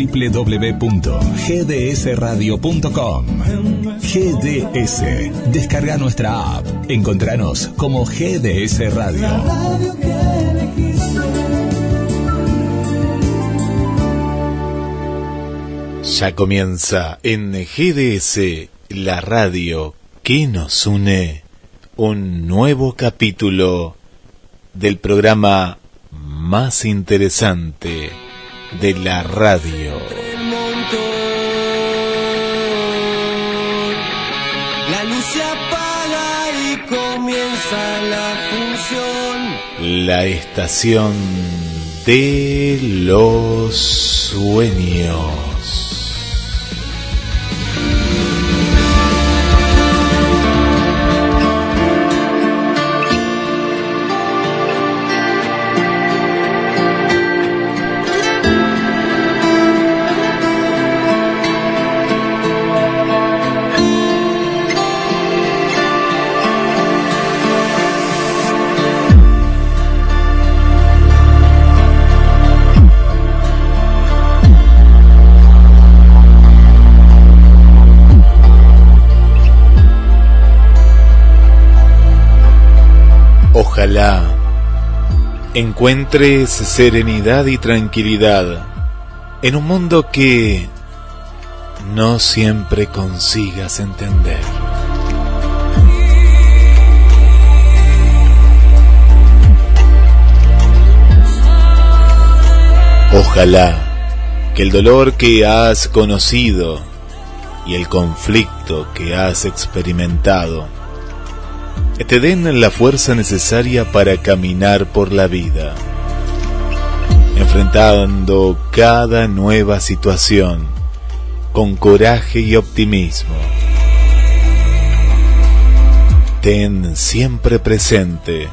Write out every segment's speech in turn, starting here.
www.gdsradio.com. GDS. Descarga nuestra app. Encontranos como GDS Radio. Ya comienza en GDS, la radio que nos une, un nuevo capítulo del programa más interesante de la radio. La luz se apaga y comienza la función. La estación de los sueños. Ojalá encuentres serenidad y tranquilidad en un mundo que no siempre consigas entender. Ojalá que el dolor que has conocido y el conflicto que has experimentado te den la fuerza necesaria para caminar por la vida, enfrentando cada nueva situación con coraje y optimismo. Ten siempre presente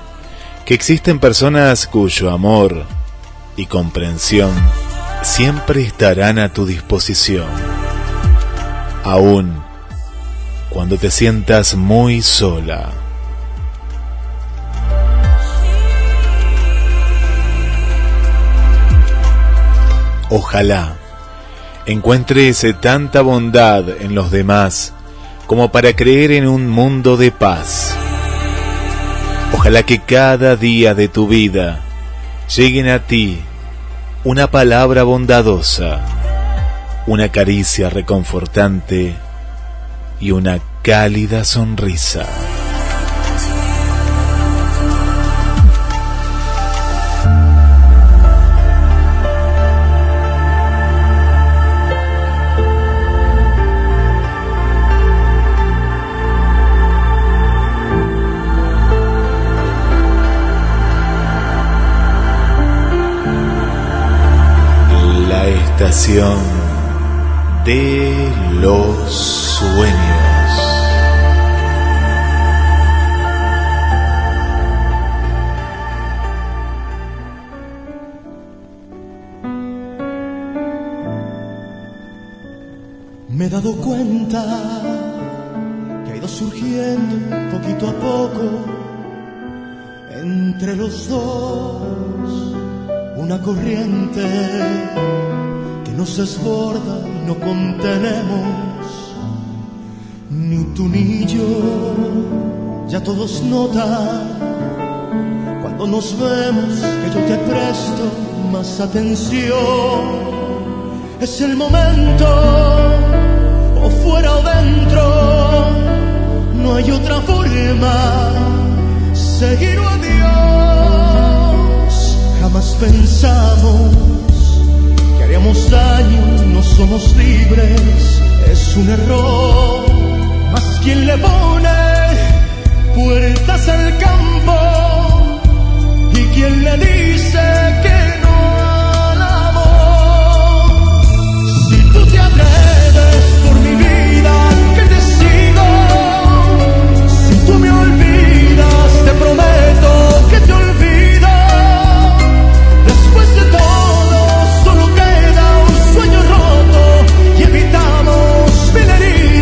que existen personas cuyo amor y comprensión siempre estarán a tu disposición, aun cuando te sientas muy sola. Ojalá encuentres tanta bondad en los demás como para creer en un mundo de paz. Ojalá que cada día de tu vida lleguen a ti una palabra bondadosa, una caricia reconfortante y una cálida sonrisa. Estación de los sueños. Me he dado cuenta que ha ido surgiendo poquito a poco entre los dos una corriente que nos desborda y no contenemos, ni tú ni yo. Ya todos notan cuando nos vemos que yo te presto más atención. Es el momento, o fuera o dentro, no hay otra forma, seguir o adiós. Jamás pensamos que haríamos daño, no somos libres, es un error. Mas quien le pone puertas al campo y quien le dice que no al amor. Si tú te atreves por mi vida que te sigo, si tú me olvidas te prometo que te olvido. Después de todo solo queda un sueño roto y evitamos mil heridas.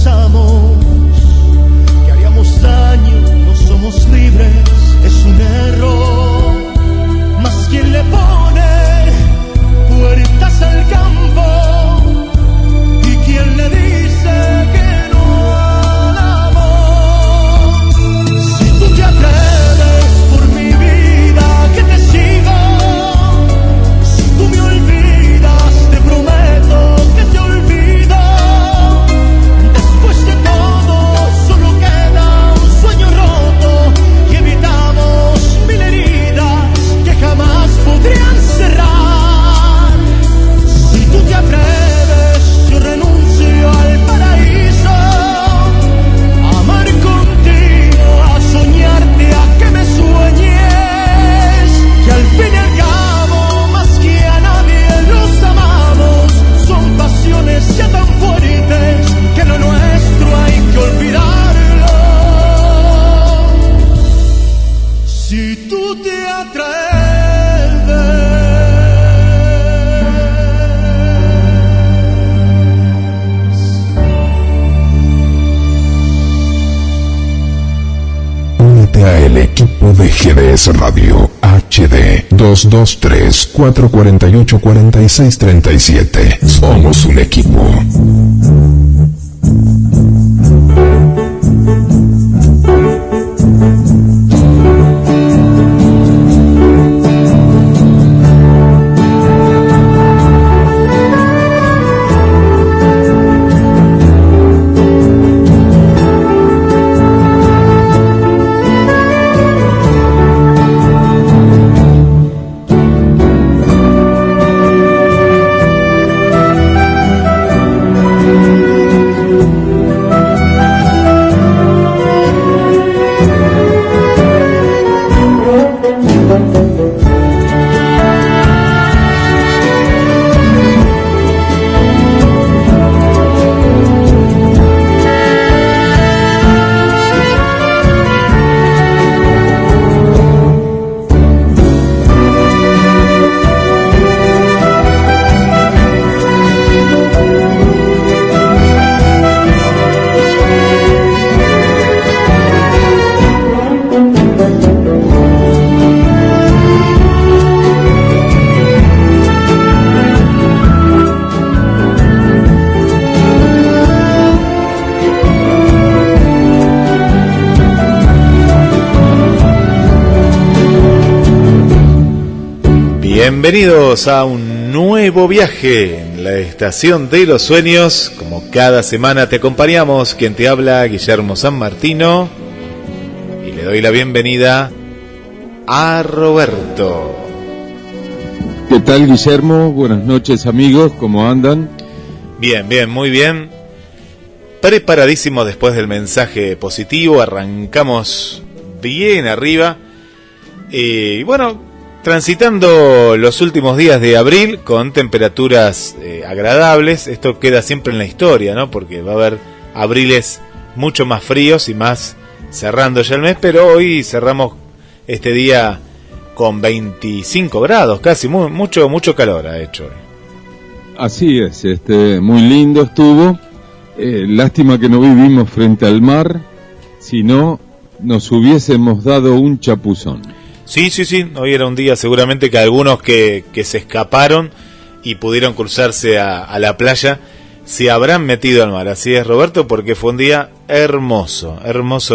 pensamos que haríamos daño, no somos libres, es un error. Mas quien le pone puertas al campo y quien le dice que no al amor. Si tú te atreves por mi vida que te sigo, si tú me olvidas te prometo que te olvido. Después de todo solo queda un sueño roto y evitamos mil heridas que jamás podrían cerrar. Si tú te atreves yo renuncio al paraíso, a amar contigo, a soñarte, a que me sueñes, que al fin y al cabo más que a nadie los amamos. Son pasiones ya tan fuertes que lo nuestro hay que olvidarlo. Si tú te atreves. Únete a el equipo de GDS Radio HD 223-448-4637. Somos un equipo. Bienvenidos a un nuevo viaje en la estación de los sueños. Como cada semana te acompañamos, quien te habla, Guillermo San Martino, y le doy la bienvenida a Roberto. ¿Qué tal, Guillermo? Buenas noches, amigos, ¿cómo andan? Bien, bien, muy bien. Preparadísimo después del mensaje positivo, arrancamos bien arriba. Y bueno, transitando los últimos días de abril con temperaturas agradables. Esto queda siempre en la historia, ¿no? Porque va a haber abriles mucho más fríos y más cerrando ya el mes, pero hoy cerramos este día con 25 grados, casi mucho calor ha hecho hoy. Así es, muy lindo estuvo. Lástima que no vivimos frente al mar, si no nos hubiésemos dado un chapuzón. Sí, hoy era un día seguramente que algunos que se escaparon y pudieron cruzarse a la playa se habrán metido al mar. Así es, Roberto, porque fue un día hermoso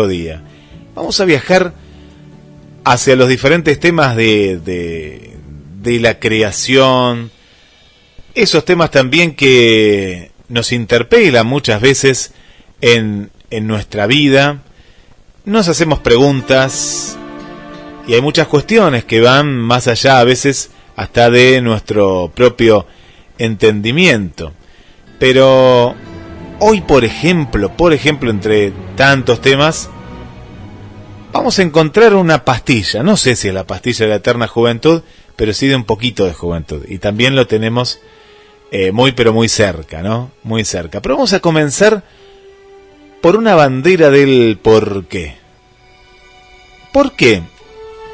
día. Vamos a viajar hacia los diferentes temas de la creación, esos temas también que nos interpelan muchas veces en nuestra vida. Nos hacemos preguntas y hay muchas cuestiones que van más allá a veces hasta de nuestro propio entendimiento. Pero hoy, por ejemplo, entre tantos temas, vamos a encontrar una pastilla. No sé si es la pastilla de la eterna juventud, pero sí de un poquito de juventud. Y también lo tenemos pero muy cerca, ¿no? Muy cerca. Pero vamos a comenzar por una bandera del por qué. ¿Por qué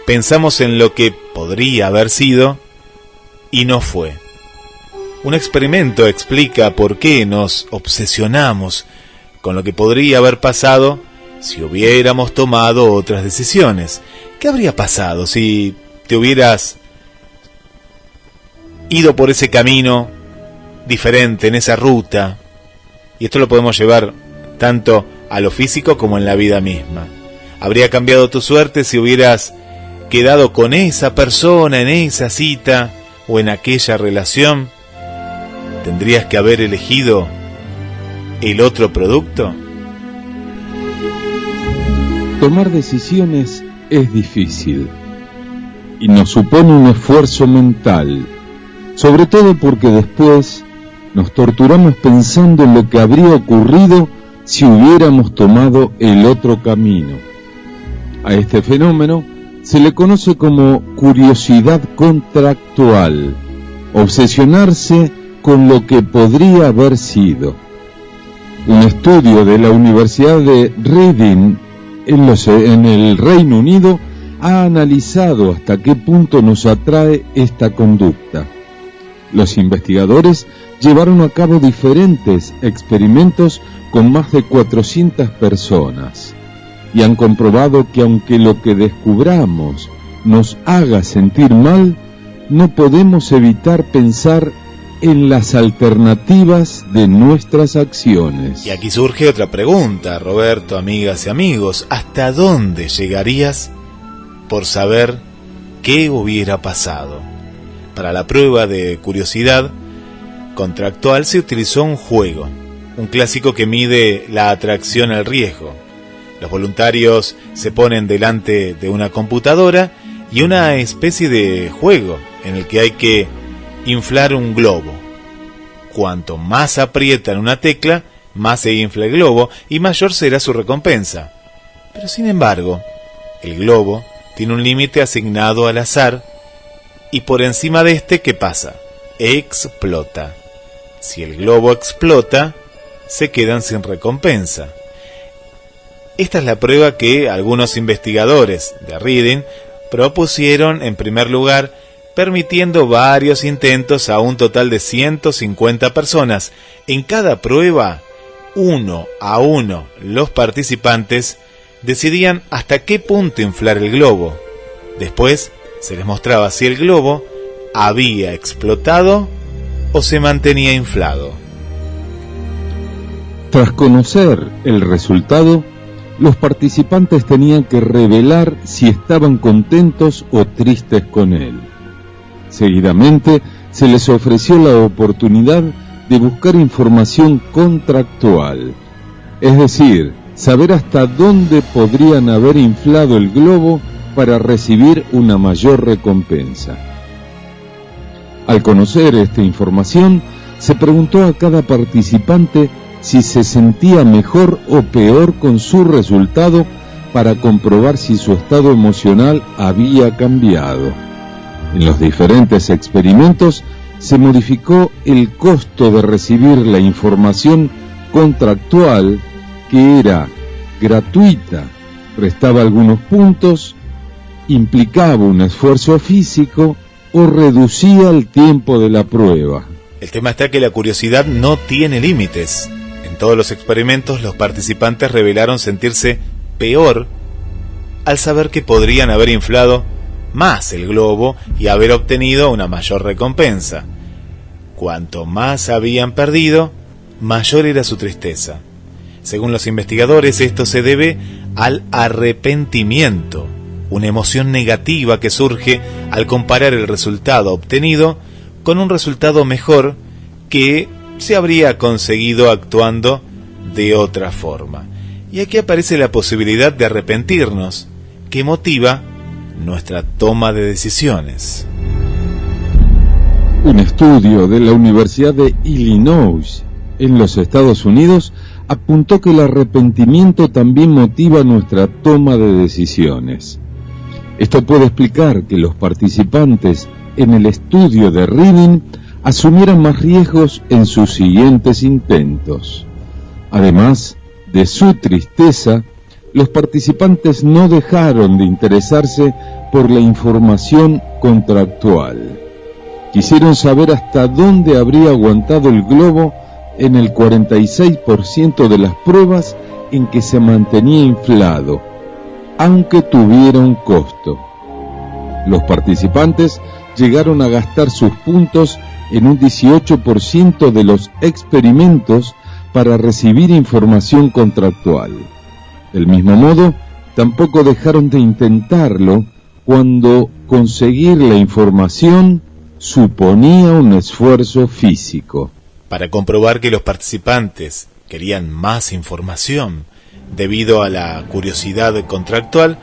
pensamos en lo que podría haber sido y no fue? Un experimento explica por qué nos obsesionamos con lo que podría haber pasado si hubiéramos tomado otras decisiones. ¿Qué habría pasado si te hubieras ido por ese camino diferente, en esa ruta? Y esto lo podemos llevar tanto a lo físico como en la vida misma. ¿Habría cambiado tu suerte si hubieras quedado con esa persona en esa cita o en aquella relación? ¿Tendrías que haber elegido el otro producto? Tomar decisiones es difícil y nos supone un esfuerzo mental, sobre todo porque después nos torturamos pensando en lo que habría ocurrido si hubiéramos tomado el otro camino. A este fenómeno se le conoce como curiosidad contractual, obsesionarse con lo que podría haber sido. Un estudio de la Universidad de Reading en el Reino Unido ha analizado hasta qué punto nos atrae esta conducta. Los investigadores llevaron a cabo diferentes experimentos con más de 400 personas y han comprobado que aunque lo que descubramos nos haga sentir mal, no podemos evitar pensar en las alternativas de nuestras acciones. Y aquí surge otra pregunta, Roberto, amigas y amigos. ¿Hasta dónde llegarías por saber qué hubiera pasado? Para la prueba de curiosidad contractual se utilizó un juego, un clásico que mide la atracción al riesgo. Los voluntarios se ponen delante de una computadora y una especie de juego en el que hay que inflar un globo. Cuanto más aprietan una tecla, más se infla el globo y mayor será su recompensa. Pero sin embargo, el globo tiene un límite asignado al azar y por encima de este, ¿qué pasa? Explota. Si el globo explota, se quedan sin recompensa. Esta es la prueba que algunos investigadores de Reading propusieron en primer lugar, permitiendo varios intentos a un total de 150 personas. En cada prueba, uno a uno, los participantes decidían hasta qué punto inflar el globo. Después se les mostraba si el globo había explotado o se mantenía inflado. Tras conocer el resultado, los participantes tenían que revelar si estaban contentos o tristes con él. Seguidamente, se les ofreció la oportunidad de buscar información contractual, es decir, saber hasta dónde podrían haber inflado el globo para recibir una mayor recompensa. Al conocer esta información, se preguntó a cada participante si se sentía mejor o peor con su resultado para comprobar si su estado emocional había cambiado. En los diferentes experimentos se modificó el costo de recibir la información contractual, que era gratuita, restaba algunos puntos, implicaba un esfuerzo físico o reducía el tiempo de la prueba. El tema está que la curiosidad no tiene límites. En todos los experimentos los participantes revelaron sentirse peor al saber que podrían haber inflado más el globo y haber obtenido una mayor recompensa. Cuanto más habían perdido, mayor era su tristeza. Según los investigadores, esto se debe al arrepentimiento, una emoción negativa que surge al comparar el resultado obtenido con un resultado mejor que se habría conseguido actuando de otra forma. Y aquí aparece la posibilidad de arrepentirnos, que motiva nuestra toma de decisiones. Un estudio de la Universidad de Illinois, en los Estados Unidos, apuntó que el arrepentimiento también motiva nuestra toma de decisiones. Esto puede explicar que los participantes en el estudio de Reading asumieran más riesgos en sus siguientes intentos. Además de su tristeza, los participantes no dejaron de interesarse por la información contractual. Quisieron saber hasta dónde habría aguantado el globo en el 46% de las pruebas en que se mantenía inflado, aunque tuviera un costo. Los participantes llegaron a gastar sus puntos en un 18% de los experimentos para recibir información contractual. Del mismo modo, tampoco dejaron de intentarlo cuando conseguir la información suponía un esfuerzo físico. Para comprobar que los participantes querían más información debido a la curiosidad contractual,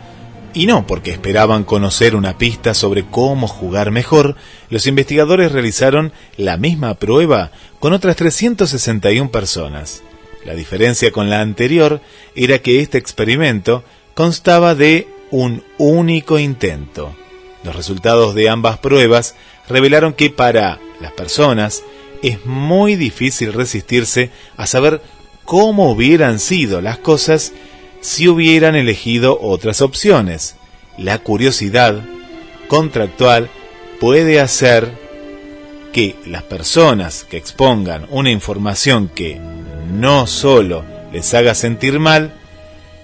y no porque esperaban conocer una pista sobre cómo jugar mejor, los investigadores realizaron la misma prueba con otras 361 personas. La diferencia con la anterior era que este experimento constaba de un único intento. Los resultados de ambas pruebas revelaron que para las personas es muy difícil resistirse a saber cómo hubieran sido las cosas si hubieran elegido otras opciones. La curiosidad contractual puede hacer que las personas que expongan una información que no solo les haga sentir mal,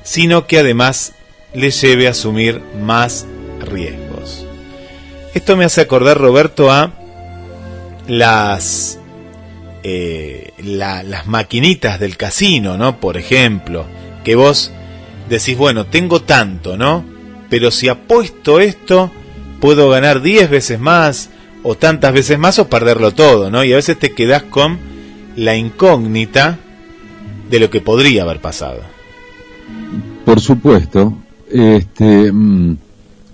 sino que además les lleve a asumir más riesgos. Esto me hace acordar, Roberto, a las maquinitas del casino, ¿no? Por ejemplo, que vos decís, bueno, tengo tanto, ¿no? Pero si apuesto esto, puedo ganar 10 veces más, o tantas veces más, o perderlo todo, ¿no? Y a veces te quedás con la incógnita de lo que podría haber pasado. Por supuesto,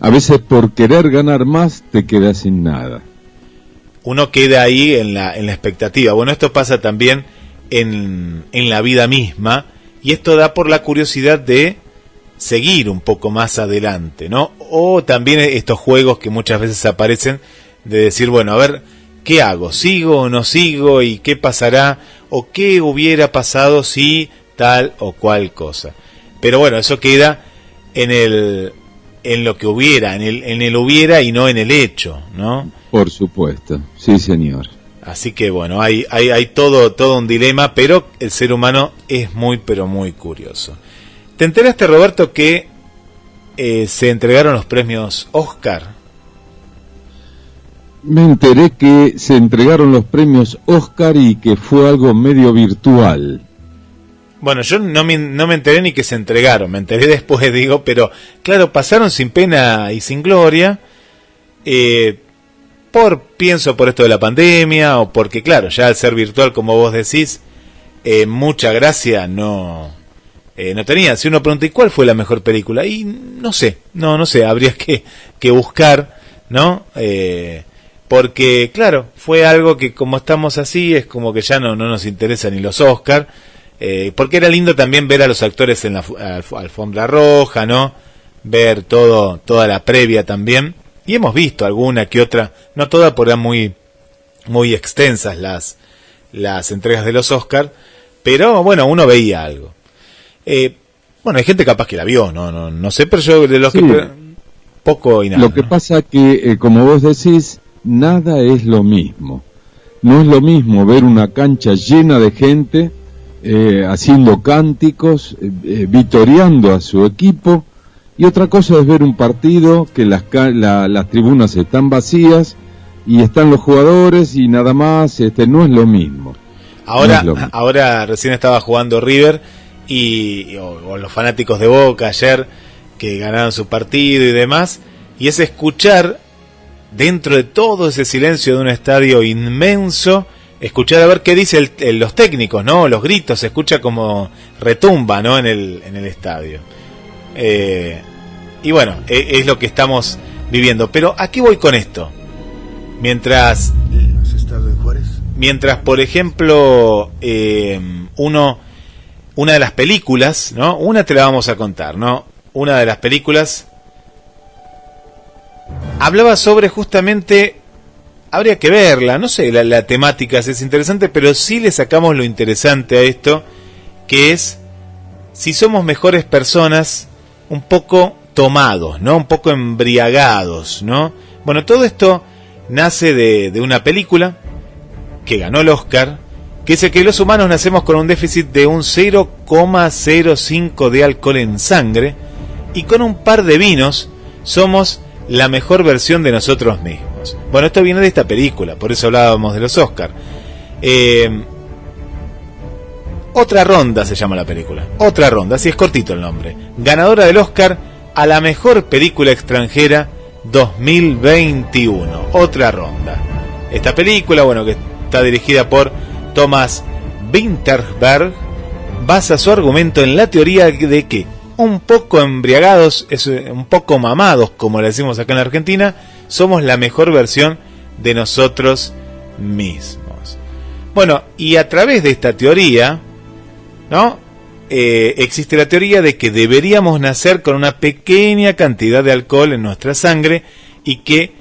a veces por querer ganar más te quedas sin nada. Uno queda ahí en la expectativa. Bueno, esto pasa también en la vida misma, y esto da por la curiosidad de seguir un poco más adelante, ¿no? O también estos juegos que muchas veces aparecen de decir, bueno, a ver, ¿qué hago? ¿Sigo o no sigo? ¿Y qué pasará? ¿O qué hubiera pasado si tal o cual cosa? Pero bueno, eso queda en lo que hubiera, en el hubiera y no en el hecho, ¿no? Por supuesto, sí señor. Así que bueno, hay todo un dilema, pero el ser humano es muy, pero muy curioso. ¿Te enteraste, Roberto, que se entregaron los premios Oscar? Me enteré que se entregaron los premios Oscar y que fue algo medio virtual. Bueno, yo no me enteré ni que se entregaron, me enteré después, digo, pero claro, pasaron sin pena y sin gloria, pienso por esto de la pandemia, o porque claro, ya al ser virtual, como vos decís, mucha gracia no tenía. Si uno pregunta, ¿y cuál fue la mejor película? Y no sé, habría que buscar, ¿no? Porque claro, fue algo que como estamos así, es como que ya no nos interesa ni los Oscar, porque era lindo también ver a los actores en la alfombra roja, ¿no? Ver toda la previa también, y hemos visto alguna que otra, no todas, porque eran muy extensas las entregas de los Oscar, pero bueno, uno veía algo. Bueno, hay gente capaz que la vio, no sé, pero yo de los sí, que poco y nada. Lo que pasa que, como vos decís, nada es lo mismo. No es lo mismo ver una cancha llena de gente haciendo cánticos, vitoreando a su equipo, y otra cosa es ver un partido que las tribunas están vacías y están los jugadores y nada más. No es lo mismo. Ahora recién estaba jugando River o los fanáticos de Boca ayer que ganaron su partido y demás, y es escuchar dentro de todo ese silencio de un estadio inmenso, escuchar a ver qué dicen los técnicos, ¿no? Los gritos, se escucha como retumba, ¿no? en el estadio. Y bueno, es lo que estamos viviendo. Pero ¿a qué voy con esto? Mientras, por ejemplo, una de las películas, ¿no? Una te la vamos a contar, ¿no? Una de las películas hablaba sobre justamente, habría que verla, no sé, la temática es interesante, pero sí le sacamos lo interesante a esto, que es si somos mejores personas un poco tomados, ¿no? Un poco embriagados, ¿no? Bueno, todo esto nace de una película que ganó el Oscar que dice que los humanos nacemos con un déficit de un 0,05 de alcohol en sangre y con un par de vinos somos la mejor versión de nosotros mismos. Bueno, esto viene de esta película, por eso hablábamos de los Oscar. Otra ronda se llama la película. Otra ronda, así es cortito el nombre. Ganadora del Oscar a la mejor película extranjera 2021. Otra ronda. Esta película, bueno, que está dirigida por Thomas Vinterberg, basa su argumento en la teoría de que un poco embriagados, un poco mamados, como le decimos acá en la Argentina, somos la mejor versión de nosotros mismos. Bueno, y a través de esta teoría, ¿no? Existe la teoría de que deberíamos nacer con una pequeña cantidad de alcohol en nuestra sangre y que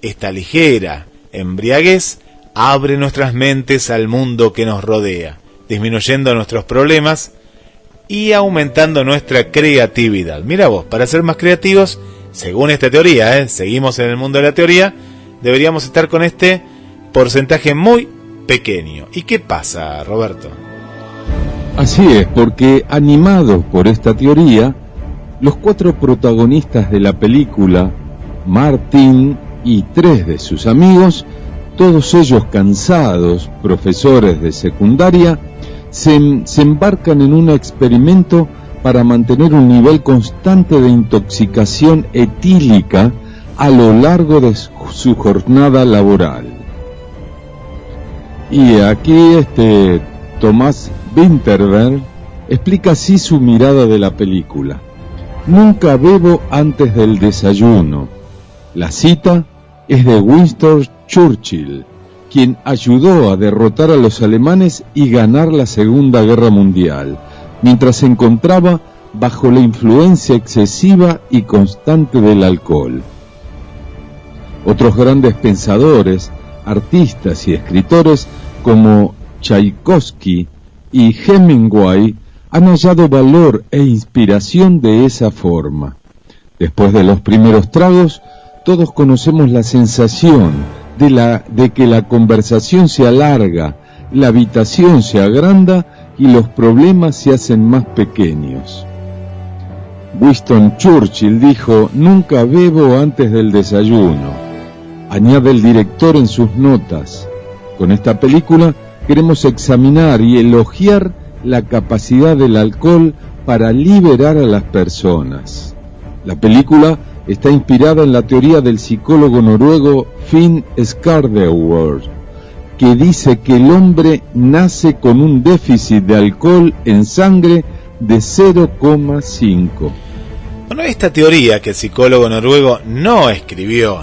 esta ligera embriaguez abre nuestras mentes al mundo que nos rodea, disminuyendo nuestros problemas y aumentando nuestra creatividad. Mira vos, para ser más creativos, según esta teoría, seguimos en el mundo de la teoría, deberíamos estar con este porcentaje muy pequeño. ¿Y qué pasa, Roberto? Así es, porque animados por esta teoría, los 4 protagonistas de la película, Martin y 3 de sus amigos, todos ellos cansados, profesores de secundaria, se embarcan en un experimento para mantener un nivel constante de intoxicación etílica a lo largo de su jornada laboral. Y aquí Thomas Vinterberg explica así su mirada de la película. Nunca bebo antes del desayuno. La cita es de Winston Churchill, quien ayudó a derrotar a los alemanes y ganar la Segunda Guerra Mundial, mientras se encontraba bajo la influencia excesiva y constante del alcohol. Otros grandes pensadores, artistas y escritores como Tchaikovsky y Hemingway han hallado valor e inspiración de esa forma. Después de los primeros tragos, todos conocemos la sensación de que la conversación se alarga, la habitación se agranda y los problemas se hacen más pequeños. Winston Churchill dijo: nunca bebo antes del desayuno. Añade el director en sus notas. Con esta película queremos examinar y elogiar la capacidad del alcohol para liberar a las personas. La película está inspirada en la teoría del psicólogo noruego Finn Skardeuer, que dice que el hombre nace con un déficit de alcohol en sangre de 0,5. Bueno, esta teoría que el psicólogo noruego no escribió,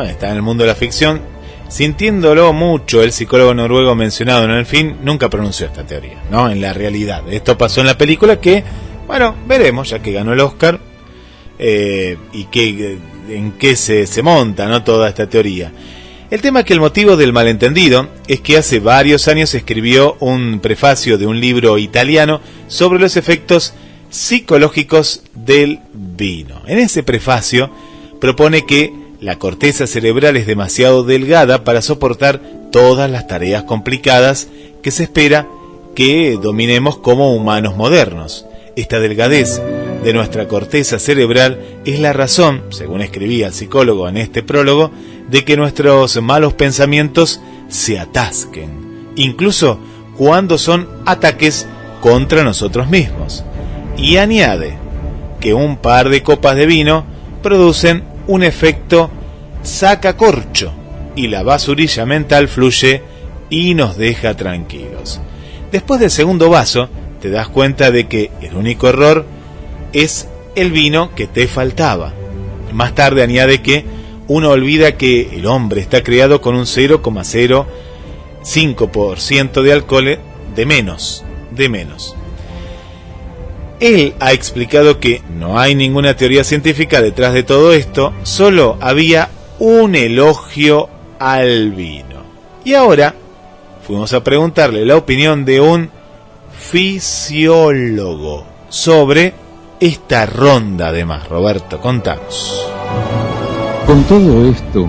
está en el mundo de la ficción, sintiéndolo mucho, el psicólogo noruego mencionado en el film nunca pronunció esta teoría, ¿no? En la realidad. Esto pasó en la película que, bueno, veremos, ya que ganó el Oscar, y en qué se monta, ¿no?, toda esta teoría. El tema es que el motivo del malentendido es que hace varios años escribió un prefacio de un libro italiano sobre los efectos psicológicos del vino. En ese prefacio propone que la corteza cerebral es demasiado delgada para soportar todas las tareas complicadas que se espera que dominemos como humanos modernos. Esta delgadez de nuestra corteza cerebral es la razón, según escribía el psicólogo en este prólogo, de que nuestros malos pensamientos se atasquen, incluso cuando son ataques contra nosotros mismos. Y añade que un par de copas de vino producen un efecto sacacorcho y la basurilla mental fluye y nos deja tranquilos. Después del segundo vaso te das cuenta de que el único error es el vino que te faltaba. Más tarde añade que uno olvida que el hombre está creado con un 0,05% de alcohol de menos. Él ha explicado que no hay ninguna teoría científica detrás de todo esto, solo había un elogio al vino. Y ahora fuimos a preguntarle la opinión de un fisiólogo sobre esta ronda de más. Roberto, contanos. Con todo esto,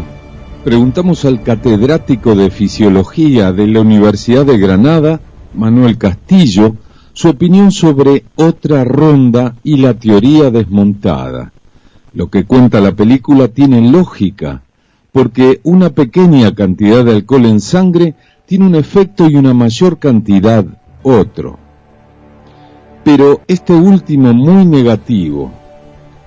preguntamos al catedrático de Fisiología de la Universidad de Granada, Manuel Castillo, su opinión sobre Otra Ronda y la teoría desmontada. Lo que cuenta la película tiene lógica, porque una pequeña cantidad de alcohol en sangre tiene un efecto y una mayor cantidad otro. Pero este último muy negativo.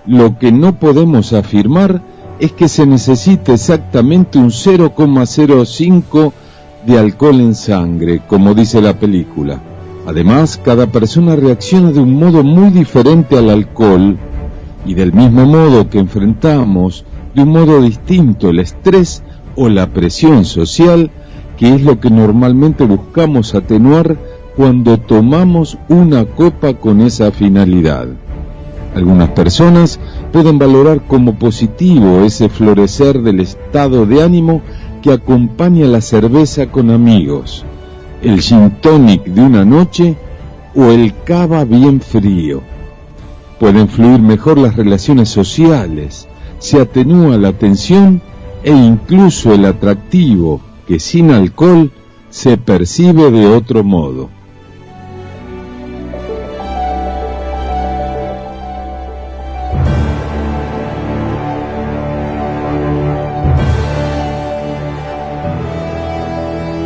Lo que no podemos afirmar es que se necesite exactamente un 0,05 de alcohol en sangre, como dice la película. Además, cada persona reacciona de un modo muy diferente al alcohol, y del mismo modo que enfrentamos de un modo distinto el estrés o la presión social, que es lo que normalmente buscamos atenuar cuando tomamos una copa con esa finalidad. Algunas personas pueden valorar como positivo ese florecer del estado de ánimo que acompaña la cerveza con amigos, el gin tonic de una noche o el cava bien frío. Pueden fluir mejor las relaciones sociales, se atenúa la tensión e incluso el atractivo, que sin alcohol se percibe de otro modo.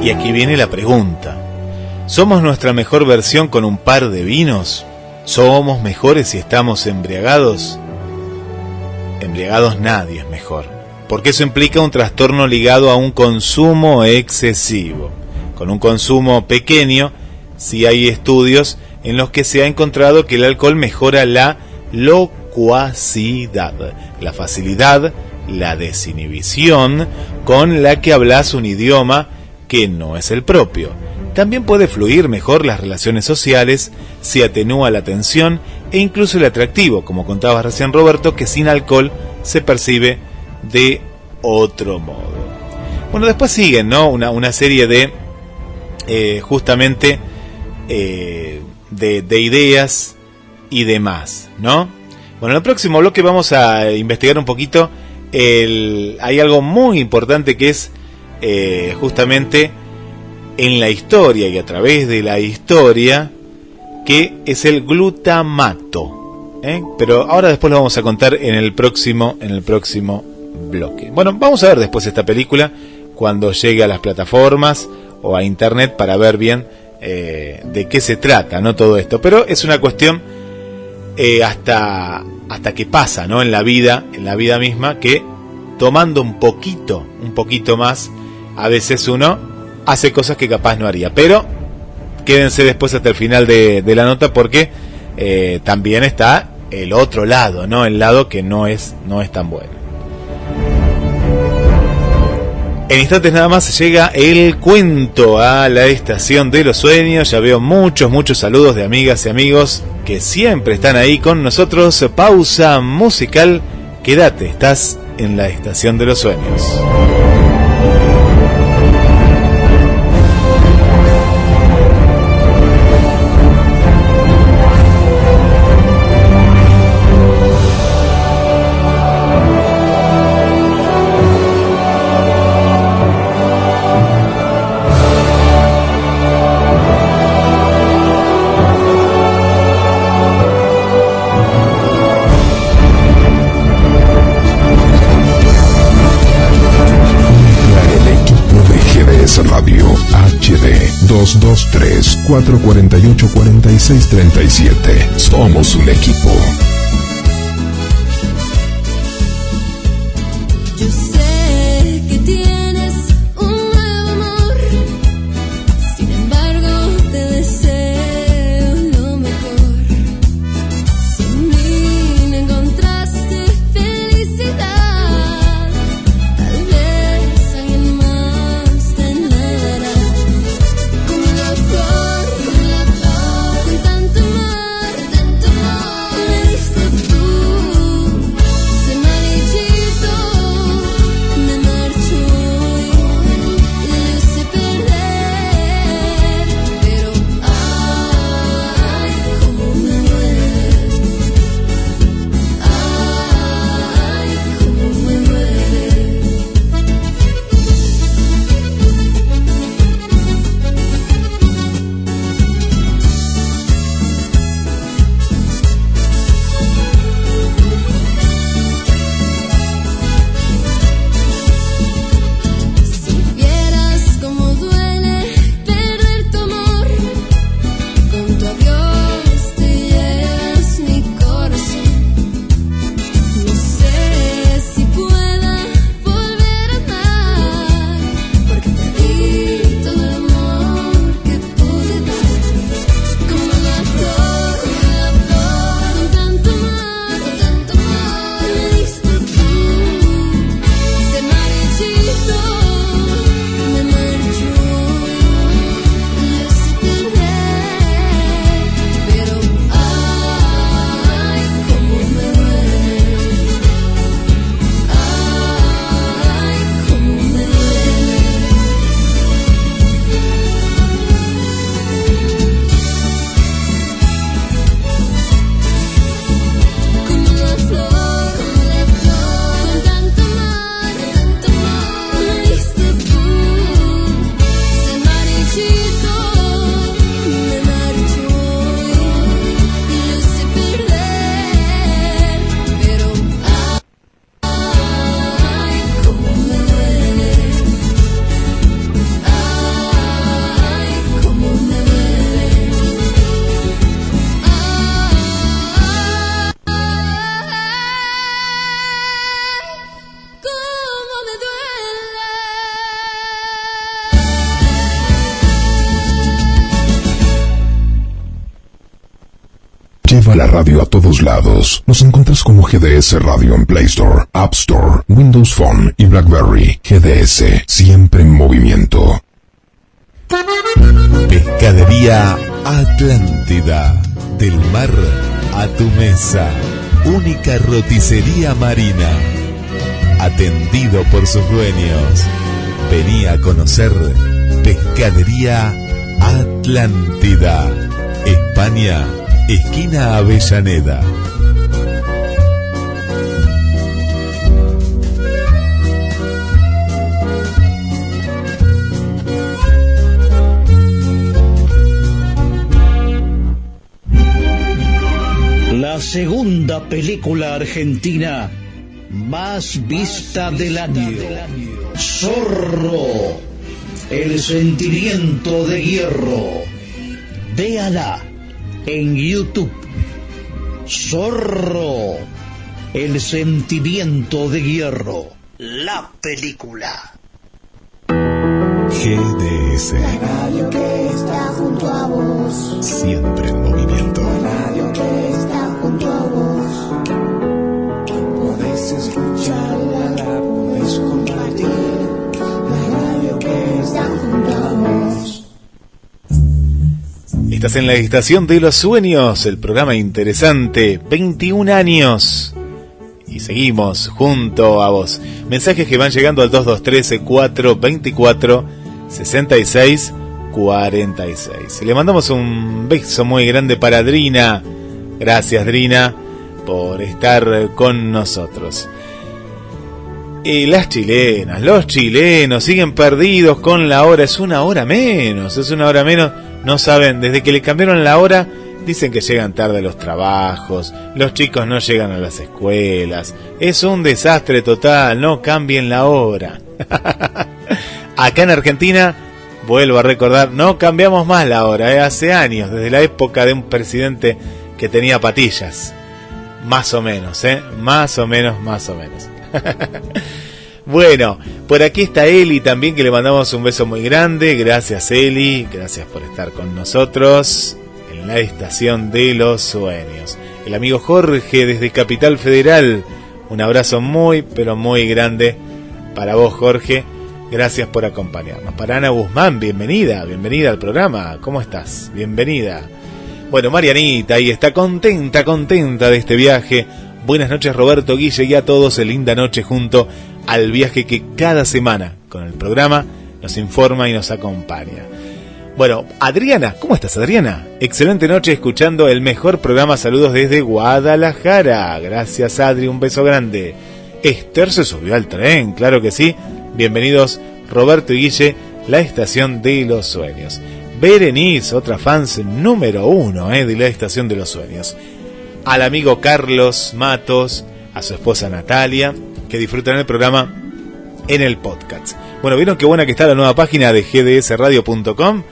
Y aquí viene la pregunta. ¿Somos nuestra mejor versión con un par de vinos? ¿Somos mejores si estamos embriagados? Embriagados nadie es mejor, porque eso implica un trastorno ligado a un consumo excesivo. Con un consumo pequeño, sí hay estudios en los que se ha encontrado que el alcohol mejora la locuacidad, la facilidad, la desinhibición con la que hablas un idioma que no es el propio. También puede fluir mejor las relaciones sociales, se atenúa la tensión e incluso el atractivo, como contaba recién Roberto, que sin alcohol se percibe de otro modo. Bueno, después siguen, ¿no? Una serie de justamente de ideas y demás, ¿no? Bueno, en el próximo bloque vamos a investigar un poquito hay algo muy importante que es justamente en la historia y a través de la historia, que es el glutamato, pero ahora después lo vamos a contar en el próximo bloque. Bueno, vamos a ver después esta película cuando llegue a las plataformas o a internet para ver bien de qué se trata, no todo esto, pero es una cuestión hasta que pasa, ¿no? en la vida misma, que tomando un poquito más, a veces uno hace cosas que capaz no haría. Pero quédense después hasta el final de la nota, porque también está el otro lado, ¿no? El lado que no es tan bueno. En instantes nada más llega el cuento a la estación de los sueños. Ya veo muchos saludos de amigas y amigos que siempre están ahí con nosotros. Pausa musical. Quédate, estás en la estación de los sueños. Radio HD 223-448-4637. Somos un equipo. Yo sé que tienes un nuevo amor, sin embargo te deseo lo mejor. Si en mí no encontraste felicidad, tal vez alguien más te dará. Como la flor, con tanto amor, me diste tú, ese marchito. lleva la radio a todos lados. Nos encuentras como GDS Radio en Play Store, App Store, Windows Phone y BlackBerry. GDS, siempre en movimiento. Pescadería Atlántida. Del mar a tu mesa. Única roticería marina. Atendido por sus dueños. Vení a conocer Pescadería Atlántida. España, esquina Avellaneda. La segunda película argentina más vista del año. Zorro, el sentimiento de hierro. Véala en YouTube. Zorro, el sentimiento de hierro. La película. GDS. La radio que está junto a vos. Siempre en movimiento. La radio que está junto a vos. Podés escucharla, podés compartir. La radio que está junto a vos. Estás en la estación de los sueños, el programa interesante, 21 años. Y seguimos junto a vos. Mensajes que van llegando al 2213-424-6646. Le mandamos un beso muy grande para Drina. Gracias, Drina, por estar con nosotros. Y las chilenas, los chilenos siguen perdidos con la hora. Es una hora menos. No saben, desde que le cambiaron la hora, dicen que llegan tarde a los trabajos, los chicos no llegan a las escuelas. Es un desastre total, no cambien la hora. Acá en Argentina, vuelvo a recordar, no cambiamos más la hora, hace años, desde la época de un presidente que tenía patillas. Más o menos. Bueno, por aquí está Eli también, que le mandamos un beso muy grande. Gracias, Eli, gracias por estar con nosotros en la estación de los sueños. El amigo Jorge desde Capital Federal, un abrazo muy, pero muy grande para vos, Jorge. Gracias por acompañarnos. Para Ana Guzmán, bienvenida al programa. ¿Cómo estás? Bienvenida. Bueno, Marianita ahí está contenta de este viaje. Buenas noches, Roberto, Guille, y a todos, linda noche junto al viaje que cada semana con el programa nos informa y nos acompaña. Bueno, Adriana, ¿cómo estás, Adriana? Excelente noche escuchando el mejor programa. Saludos desde Guadalajara. Gracias, Adri, un beso grande. Esther se subió al tren, claro que sí. Bienvenidos, Roberto y Guille, la estación de los sueños. Berenice, otra fans número 1 de la estación de los sueños. Al amigo Carlos Matos, a su esposa Natalia, que disfrutan el programa en el podcast. Bueno, ¿vieron qué buena que está la nueva página de gdsradio.com?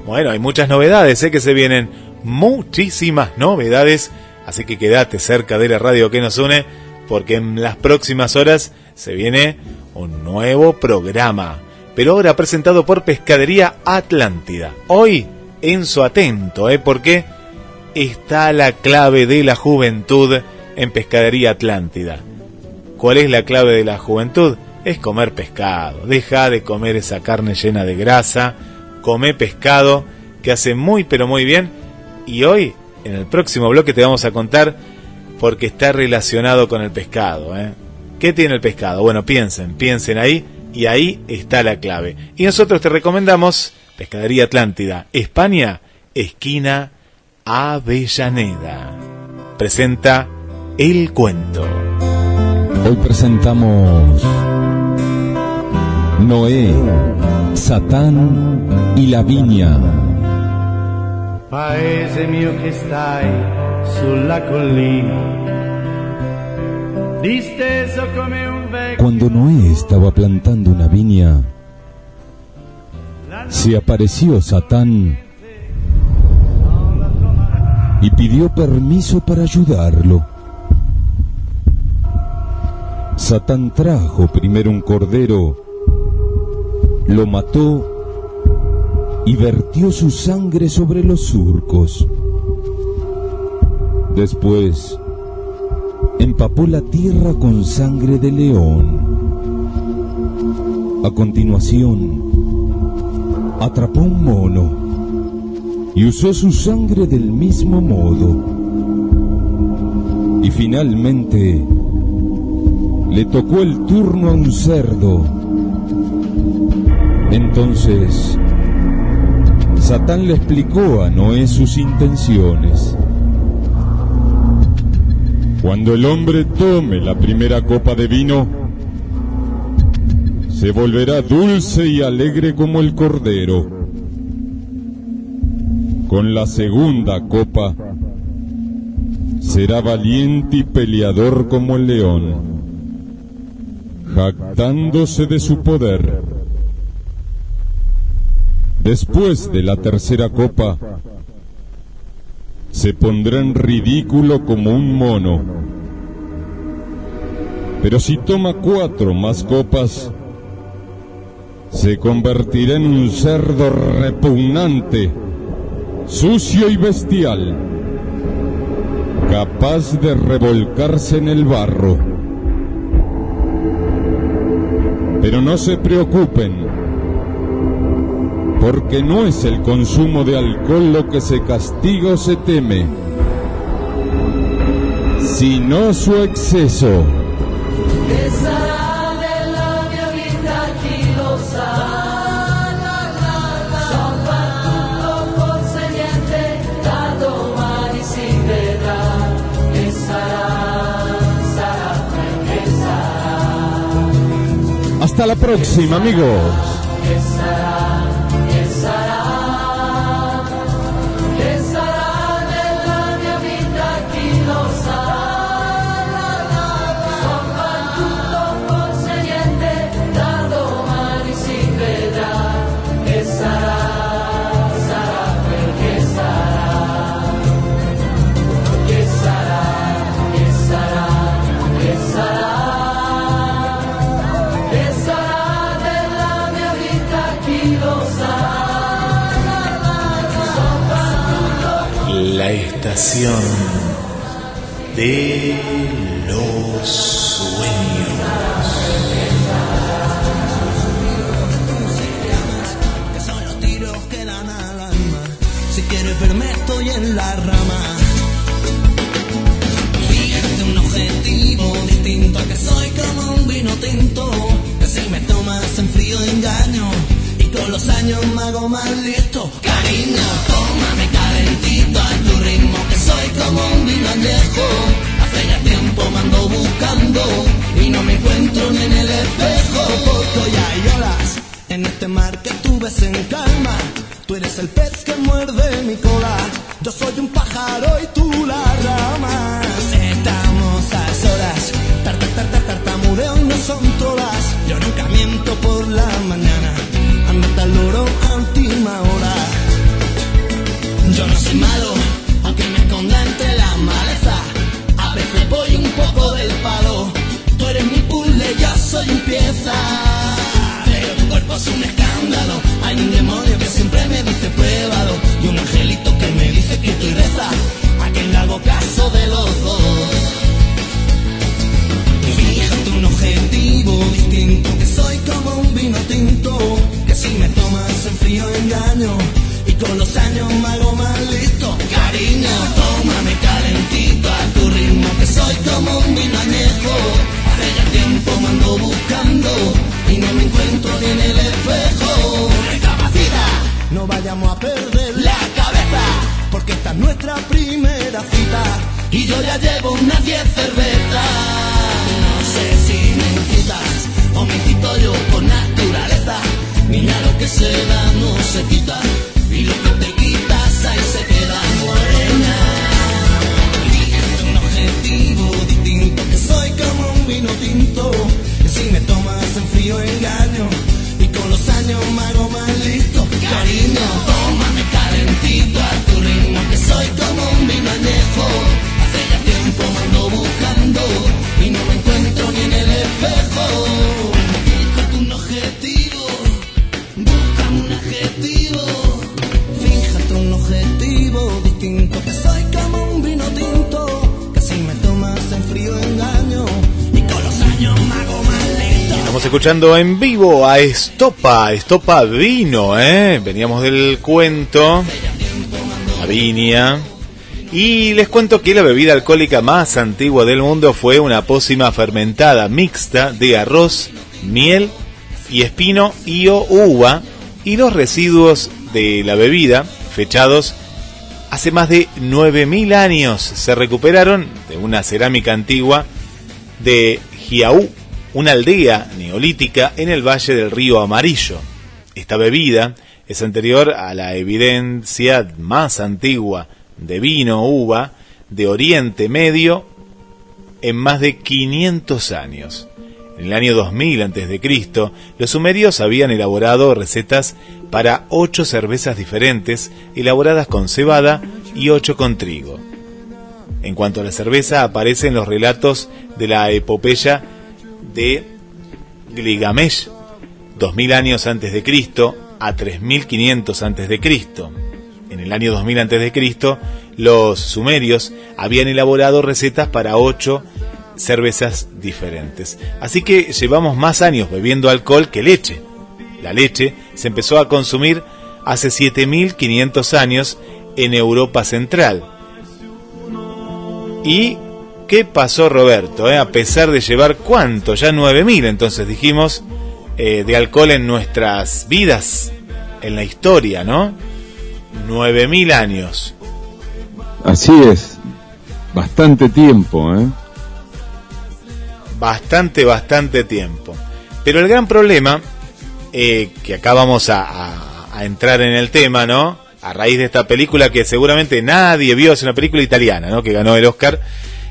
Bueno, hay muchas novedades, que se vienen muchísimas novedades, así que quédate cerca de la radio que nos une, porque en las próximas horas se viene un nuevo programa, pero ahora presentado por Pescadería Atlántida. Hoy, Enzo atento, porque está la clave de la juventud en Pescadería Atlántida. ¿Cuál es la clave de la juventud? Es comer pescado. Deja de comer esa carne llena de grasa. Come pescado, que hace muy pero muy bien. Y hoy, en el próximo bloque, te vamos a contar porque está relacionado con el pescado. ¿Qué tiene el pescado? Bueno, piensen ahí, y ahí está la clave. Y nosotros te recomendamos Pescadería Atlántida, España, esquina Avellaneda. Presenta El Cuento. Hoy presentamos Noé, Satán y la viña. Paese mio che stai sulla collina, disteso come un vecchio. Cuando Noé estaba plantando una viña, se apareció Satán y pidió permiso para ayudarlo. Satán trajo primero un cordero, lo mató y vertió su sangre sobre los surcos. Después, empapó la tierra con sangre de león. A continuación, atrapó un mono y usó su sangre del mismo modo. Y finalmente, le tocó el turno a un cerdo. Entonces, Satán le explicó a Noé sus intenciones. Cuando el hombre tome la primera copa de vino, se volverá dulce y alegre como el cordero. Con la segunda copa, será valiente y peleador como el león, jactándose de su poder. Después de la tercera copa, se pondrá en ridículo como un mono. Pero si toma 4 más copas, se convertirá en un cerdo repugnante, sucio y bestial, capaz de revolcarse en el barro. Pero no se preocupen, porque no es el consumo de alcohol lo que se castiga o se teme, sino su exceso. Hasta la próxima, amigos. La estación de los sueños. Que son los tiros que dan al alma. Si quieres verme estoy en la rama. Fíjate un objetivo distinto, que soy como un vino tinto, que si me tomas en frío engaño y con los años me hago más listo. Cariño, tómame calentito a tu ritmo, que soy como un vino añejo. Hace ya tiempo me ando buscando y no me encuentro ni en el espejo. Porque hoy hay olas en este mar que tú ves en calma. Tú eres el pez que muerde mi cola, yo soy un pájaro y tú la rama. Estamos a solas, tartamudeo y no son todas. Yo nunca miento por la mañana, ando tal loro a última hora. Yo no soy malo, aunque me esconda entre la maleza. A veces voy un poco del palo. Tú eres mi puzzle, yo soy un pieza. Pero tu cuerpo es un escándalo. Hay un demonio que siempre me dice pruébalo, y un angelito que me dice que estoy reza. A quien le hago caso de los dos. Fíjate un objetivo distinto, que soy como un vino tinto, que si me tomas en frío engaño y con los años me hago más listo. Cariño, tómame calentito a tu ritmo, que soy como un vino añejo. Hace ya tiempo me ando buscando y no me encuentro ni en el espejo. Recapacita, no vayamos a perder la cabeza, porque esta es nuestra primera cita y yo ya llevo unas 10 cervezas. No sé si me incitas o me incito yo por naturaleza. Mira, lo que se da no se quita, y lo que te quitas ahí se queda morena. Fíjate un objetivo distinto, que soy como un vino tinto, que si me tomas en frío engaño y con los años me hago más listo. Cariño, tómame calentito a tu ritmo, que soy como un vino añejo. Hace ya tiempo me ando buscando y no me encuentro ni en el espejo. Fíjate un objetivo, busca un adjetivo. Estamos escuchando en vivo a Estopa Vino, veníamos del cuento, la viña, y les cuento que la bebida alcohólica más antigua del mundo fue una pócima fermentada mixta de arroz, miel y espino y o uva, y los residuos de la bebida, fechados hace más de 9.000 años, se recuperaron de una cerámica antigua de Jiaú, una aldea neolítica en el valle del río Amarillo. Esta bebida es anterior a la evidencia más antigua de vino uva de Oriente Medio en más de 500 años. En el año 2000 a.C., los sumerios habían elaborado recetas para 8 cervezas diferentes, elaboradas con cebada y 8 con trigo. En cuanto a la cerveza, aparecen los relatos de la epopeya de Gilgamesh, 2000 años antes de Cristo a 3500 antes de Cristo. En el año 2000 antes de Cristo, los sumerios habían elaborado recetas para 8 cervezas diferentes. Así que llevamos más años bebiendo alcohol que leche. La leche se empezó a consumir hace 7500 años en Europa Central. ¿Y qué pasó, Roberto? A pesar de llevar, ¿cuánto? Ya 9000, entonces dijimos, de alcohol en nuestras vidas, en la historia, ¿no? 9000 años. Así es, bastante tiempo, Bastante tiempo. Pero el gran problema, que acá vamos a entrar en el tema, ¿no? A raíz de esta película que seguramente nadie vio, es una película italiana, ¿no? Que ganó el Oscar.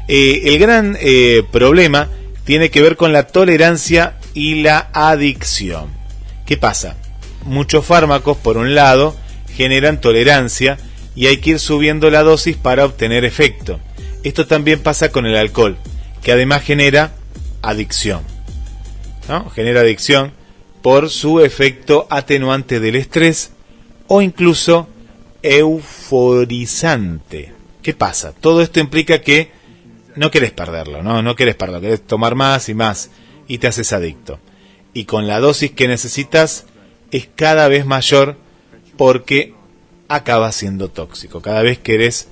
El gran problema tiene que ver con la tolerancia y la adicción. ¿Qué pasa? Muchos fármacos, por un lado, generan tolerancia y hay que ir subiendo la dosis para obtener efecto. Esto también pasa con el alcohol, que además genera adicción, ¿no? Genera adicción por su efecto atenuante del estrés o incluso euforizante. ¿Qué pasa? Todo esto implica que no querés perderlo, no querés perderlo, querés tomar más y más y te haces adicto. Y con la dosis que necesitas es cada vez mayor porque acaba siendo tóxico. Cada vez querés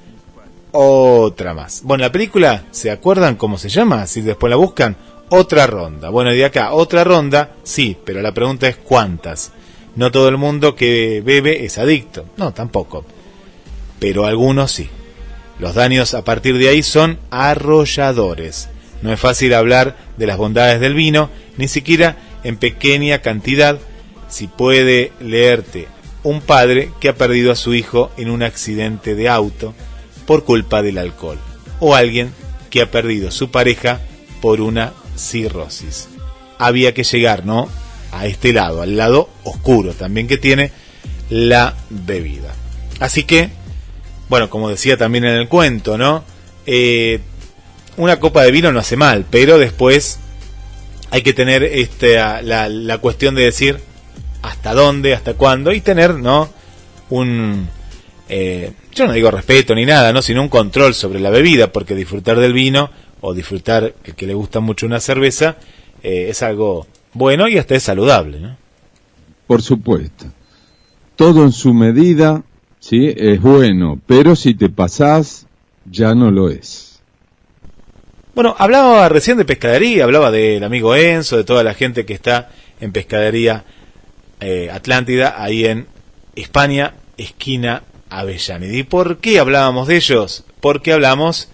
otra más. Bueno, la película, ¿se acuerdan cómo se llama? Si después la buscan, Otra Ronda. Bueno, de acá, otra ronda, sí, pero la pregunta es ¿cuántas? No todo el mundo que bebe es adicto. No, tampoco. Pero algunos sí. Los daños a partir de ahí son arrolladores. No es fácil hablar de las bondades del vino, ni siquiera en pequeña cantidad, si puede leerte un padre que ha perdido a su hijo en un accidente de auto por culpa del alcohol, o alguien que ha perdido su pareja por una cirrosis. Había que llegar, ¿no?, a este lado, al lado oscuro también que tiene la bebida. Así que, bueno, como decía también en el cuento, ¿no?, una copa de vino no hace mal, pero después hay que tener la cuestión de decir hasta dónde, hasta cuándo, y tener, ¿no?, yo no digo respeto ni nada, ¿no?, sino un control sobre la bebida, porque disfrutar del vino o disfrutar, el que le gusta mucho una cerveza, es algo bueno y hasta es saludable, ¿no? Por supuesto. Todo en su medida, sí, es bueno, pero si te pasás, ya no lo es. Bueno, hablaba recién de pescadería, hablaba del amigo Enzo, de toda la gente que está en Pescadería Atlántida, ahí en España, esquina Avellaneda. ¿Y por qué hablábamos de ellos? Porque hablamos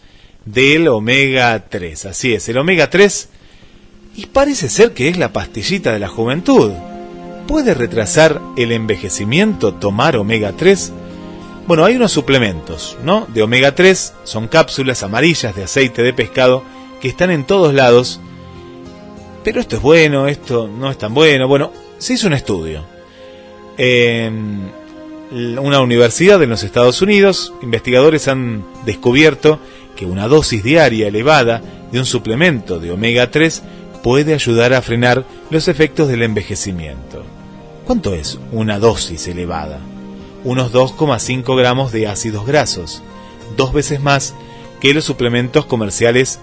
del omega 3. Así es, el omega 3, y parece ser que es la pastillita de la juventud. ¿Puede retrasar el envejecimiento tomar omega 3? Bueno, hay unos suplementos, ¿no?, de omega 3, son cápsulas amarillas de aceite de pescado que están en todos lados. Pero esto es bueno, esto no es tan bueno. Bueno, se hizo un estudio en una universidad de los Estados Unidos. Investigadores han descubierto que una dosis diaria elevada de un suplemento de omega 3 puede ayudar a frenar los efectos del envejecimiento. ¿Cuánto es una dosis elevada? Unos 2,5 gramos de ácidos grasos, 2 veces más que los suplementos comerciales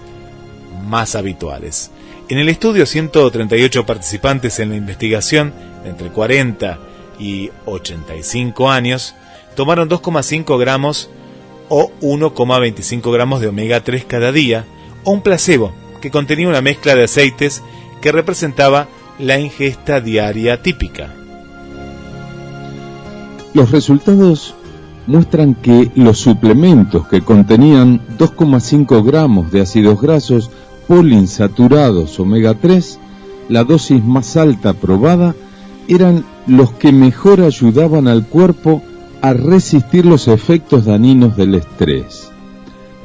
más habituales. En el estudio, 138 participantes en la investigación, de entre 40 y 85 años, tomaron 2,5 gramos o 1,25 gramos de omega 3 cada día, o un placebo, que contenía una mezcla de aceites que representaba la ingesta diaria típica. Los resultados muestran que los suplementos que contenían 2,5 gramos de ácidos grasos poliinsaturados omega 3, la dosis más alta probada, eran los que mejor ayudaban al cuerpo a resistir los efectos dañinos del estrés.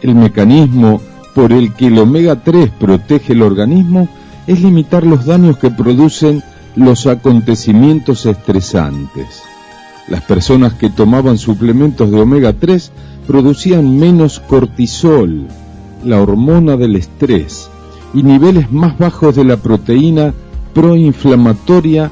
El mecanismo por el que el omega 3 protege el organismo es limitar los daños que producen los acontecimientos estresantes. Las personas que tomaban suplementos de omega 3 producían menos cortisol, la hormona del estrés, y niveles más bajos de la proteína proinflamatoria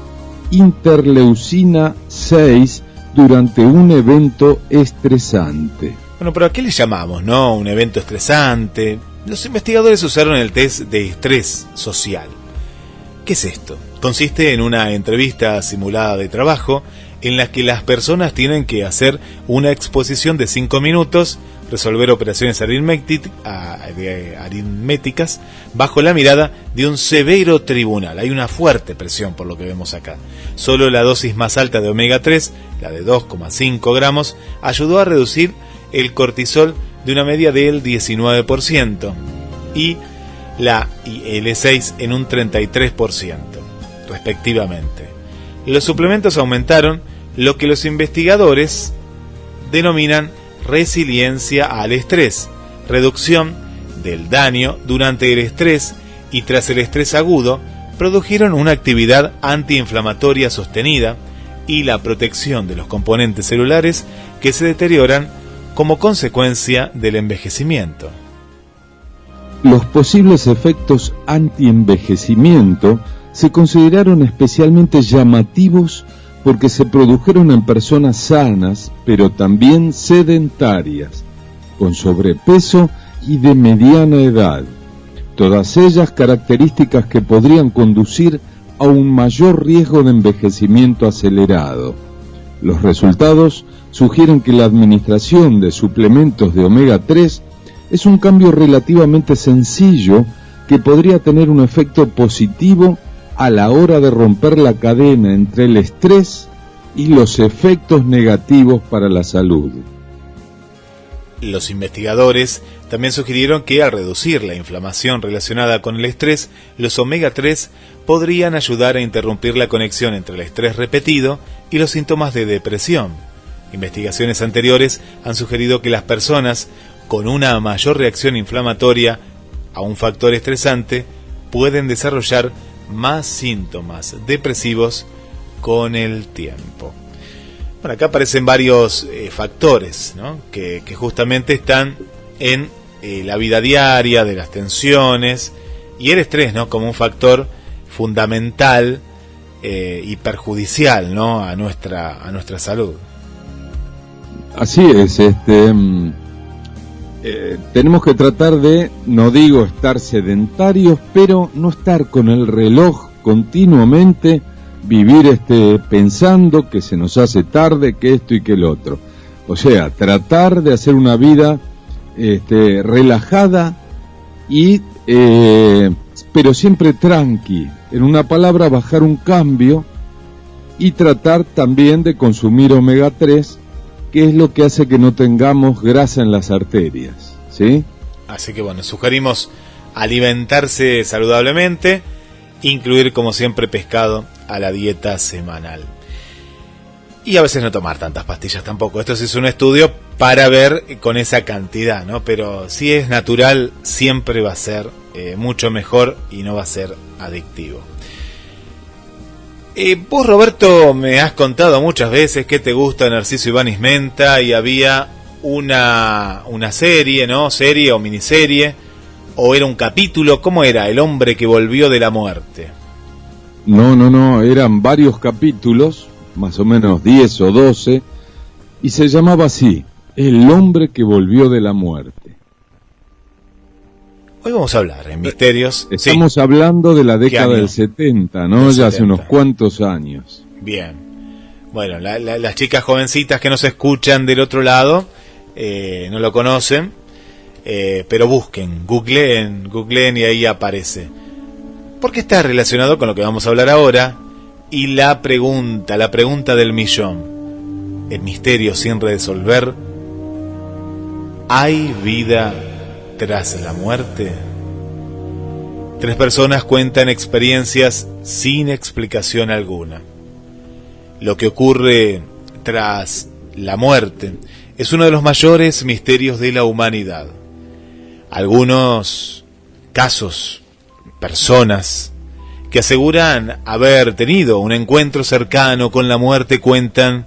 interleucina 6 durante un evento estresante. Bueno, pero ¿a qué le llamamos, no? Un evento estresante. Los investigadores usaron el test de estrés social. ¿Qué es esto? Consiste en una entrevista simulada de trabajo en la que las personas tienen que hacer una exposición de 5 minutos, resolver operaciones aritméticas bajo la mirada de un severo tribunal. Hay una fuerte presión por lo que vemos acá. Solo la dosis más alta de omega 3, la de 2,5 gramos, ayudó a reducir el cortisol de una media del 19% y la IL-6 en un 33%, respectivamente. Los suplementos aumentaron lo que los investigadores denominan resiliencia al estrés, reducción del daño durante el estrés y tras el estrés agudo, produjeron una actividad antiinflamatoria sostenida y la protección de los componentes celulares que se deterioran como consecuencia del envejecimiento. Los posibles efectos antienvejecimiento se consideraron especialmente llamativos porque se produjeron en personas sanas, pero también sedentarias, con sobrepeso y de mediana edad, todas ellas características que podrían conducir a un mayor riesgo de envejecimiento acelerado. Los resultados sugieren que la administración de suplementos de omega 3 es un cambio relativamente sencillo que podría tener un efecto positivo a la hora de romper la cadena entre el estrés y los efectos negativos para la salud. Los investigadores también sugirieron que al reducir la inflamación relacionada con el estrés, los omega 3 podrían ayudar a interrumpir la conexión entre el estrés repetido y los síntomas de depresión. Investigaciones anteriores han sugerido que las personas con una mayor reacción inflamatoria a un factor estresante pueden desarrollar más síntomas depresivos con el tiempo. Bueno, acá aparecen varios factores, ¿no? que justamente están en la vida diaria, de las tensiones y el estrés, ¿no? Como un factor fundamental y perjudicial, ¿no? a nuestra salud. Así es, tenemos que tratar de, no digo estar sedentarios, pero no estar con el reloj continuamente, vivir pensando que se nos hace tarde, que esto y que el otro. O sea, tratar de hacer una vida relajada y pero siempre tranqui. En una palabra, bajar un cambio y tratar también de consumir omega 3, que es lo que hace que no tengamos grasa en las arterias, ¿sí? Así que bueno, sugerimos alimentarse saludablemente, incluir como siempre pescado a la dieta semanal. Y a veces no tomar tantas pastillas tampoco. Esto sí es un estudio para ver con esa cantidad, ¿no? Pero si es natural, siempre va a ser mucho mejor y no va a ser adictivo. Vos, Roberto, me has contado muchas veces que te gusta Narciso Ibáñez Menta y había una serie, ¿no? Serie o miniserie, o era un capítulo. ¿Cómo era? El hombre que volvió de la muerte. No, eran varios capítulos, más o menos 10 o 12, y se llamaba así, El hombre que volvió de la muerte. Hoy vamos a hablar en Misterios. Estamos hablando de la década del 70, ¿no? Del Ya hace 70. unos cuantos años. Bien. Bueno, las chicas jovencitas que nos escuchan del otro lado no lo conocen, pero busquen, googleen y ahí aparece. Porque está relacionado con lo que vamos a hablar ahora y la pregunta del millón. El misterio sin resolver. ¿Hay vida tras la muerte? 3 personas cuentan experiencias sin explicación alguna. Lo que ocurre tras la muerte es uno de los mayores misterios de la humanidad. Algunos casos, personas que aseguran haber tenido un encuentro cercano con la muerte cuentan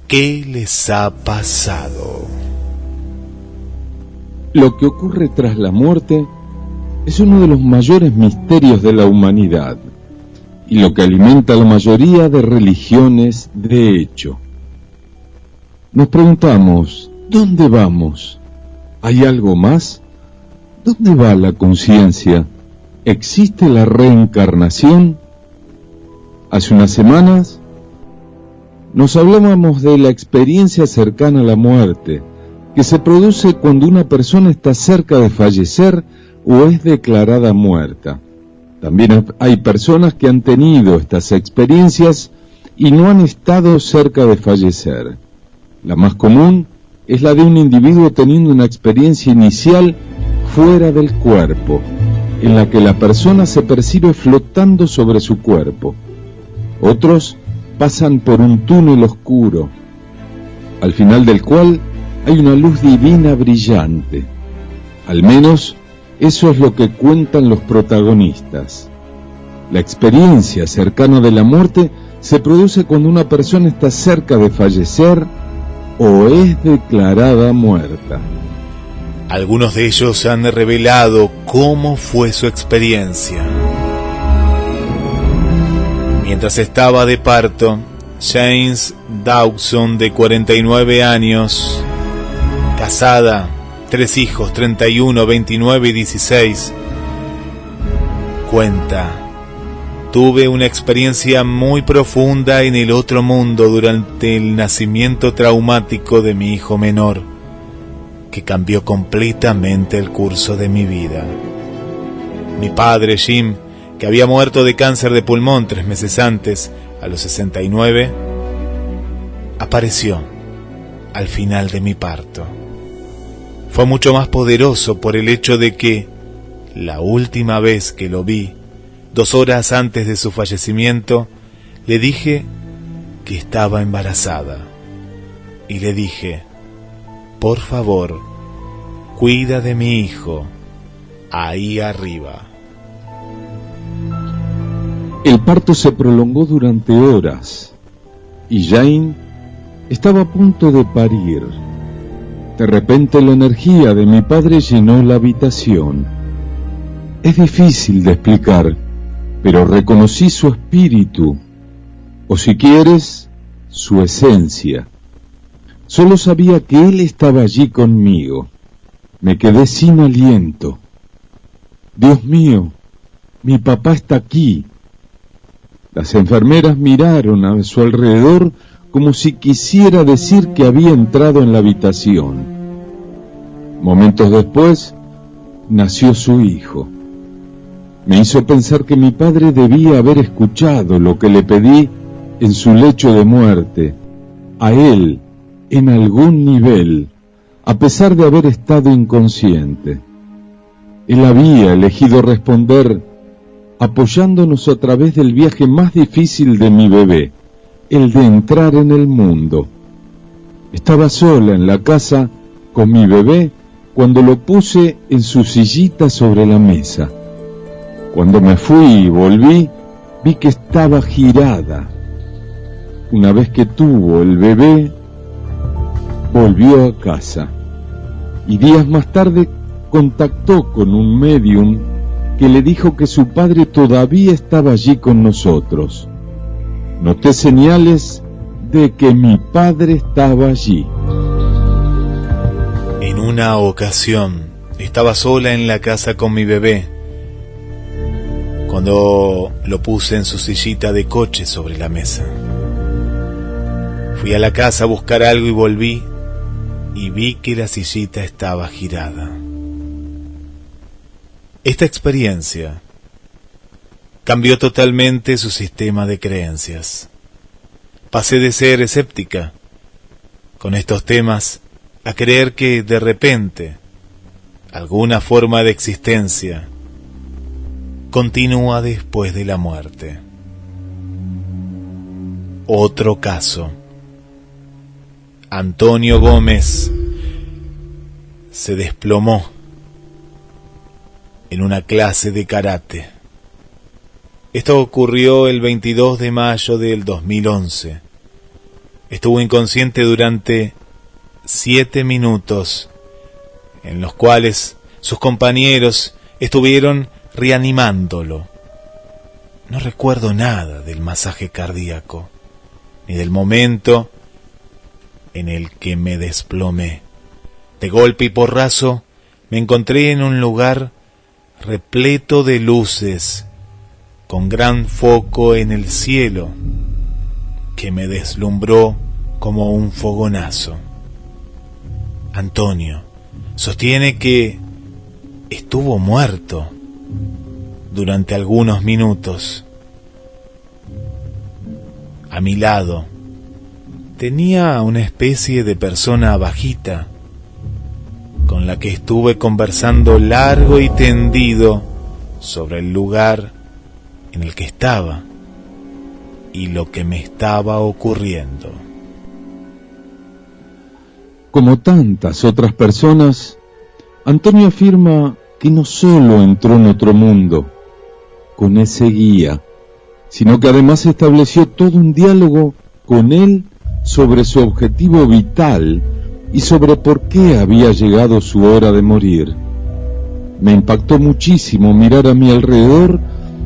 qué les ha pasado. Lo que ocurre tras la muerte es uno de los mayores misterios de la humanidad y lo que alimenta a la mayoría de religiones de hecho. Nos preguntamos, ¿dónde vamos? ¿Hay algo más? ¿Dónde va la conciencia? ¿Existe la reencarnación? Hace unas semanas nos hablábamos de la experiencia cercana a la muerte, que se produce cuando una persona está cerca de fallecer o es declarada muerta. También hay personas que han tenido estas experiencias y no han estado cerca de fallecer. La más común es la de un individuo teniendo una experiencia inicial fuera del cuerpo, en la que la persona se percibe flotando sobre su cuerpo. Otros pasan por un túnel oscuro, al final del cual hay una luz divina brillante. Al menos eso es lo que cuentan los protagonistas. La experiencia cercana de la muerte se produce cuando una persona está cerca de fallecer o es declarada muerta. Algunos de ellos han revelado cómo fue su experiencia. Mientras estaba de parto, James Dawson, de 49 años, casada, 3 hijos, 31, 29 y 16, cuenta: tuve una experiencia muy profunda en el otro mundo durante el nacimiento traumático de mi hijo menor, que cambió completamente el curso de mi vida. Mi padre, Jim, que había muerto de cáncer de pulmón 3 meses antes, a los 69, apareció al final de mi parto. Fue mucho más poderoso por el hecho de que, la última vez que lo vi, 2 horas antes de su fallecimiento, le dije que estaba embarazada. Y le dije: por favor, cuida de mi hijo, ahí arriba. El parto se prolongó durante horas, y Jane estaba a punto de parir. De repente la energía de mi padre llenó la habitación. Es difícil de explicar, pero reconocí su espíritu, o si quieres, su esencia. Solo sabía que él estaba allí conmigo. Me quedé sin aliento. Dios mío, mi papá está aquí. Las enfermeras miraron a su alrededor como si quisiera decir que había entrado en la habitación. Momentos después, nació su hijo. Me hizo pensar que mi padre debía haber escuchado lo que le pedí en su lecho de muerte, a él, en algún nivel, a pesar de haber estado inconsciente. Él había elegido responder apoyándonos a través del viaje más difícil de mi bebé, el de entrar en el mundo. Estaba sola en la casa con mi bebé cuando lo puse en su sillita sobre la mesa. Cuando me fui y volví, vi que estaba girada. Una vez que tuvo el bebé, volvió a casa. Y días más tarde contactó con un médium que le dijo que su padre todavía estaba allí con nosotros. Noté señales de que mi padre estaba allí. En una ocasión, Estaba sola en la casa con mi bebé cuando lo puse en su sillita de coche sobre la mesa. Fui a la casa a buscar algo y volví y vi que la sillita estaba girada. Esta experiencia cambió totalmente su sistema de creencias. Pasé de ser escéptica con estos temas a creer que de repente alguna forma de existencia continúa después de la muerte. Otro caso. Antonio Gómez se desplomó en una clase de karate. Esto ocurrió el 22 de mayo del 2011. Estuvo inconsciente durante 7 minutos, en los cuales sus compañeros estuvieron reanimándolo. No recuerdo nada del masaje cardíaco, ni del momento en el que me desplomé. De golpe y porrazo me encontré en un lugar repleto de luces, con gran foco en el cielo, que me deslumbró como un fogonazo. Antonio sostiene que estuvo muerto durante algunos minutos. A mi lado tenía una especie de persona bajita, con la que estuve conversando largo y tendido sobre el lugar en el que estaba y lo que me estaba ocurriendo. Como tantas otras personas, Antonio afirma que no solo entró en otro mundo con ese guía, sino que además estableció todo un diálogo con él sobre su objetivo vital y sobre por qué había llegado su hora de morir. Me impactó muchísimo mirar a mi alrededor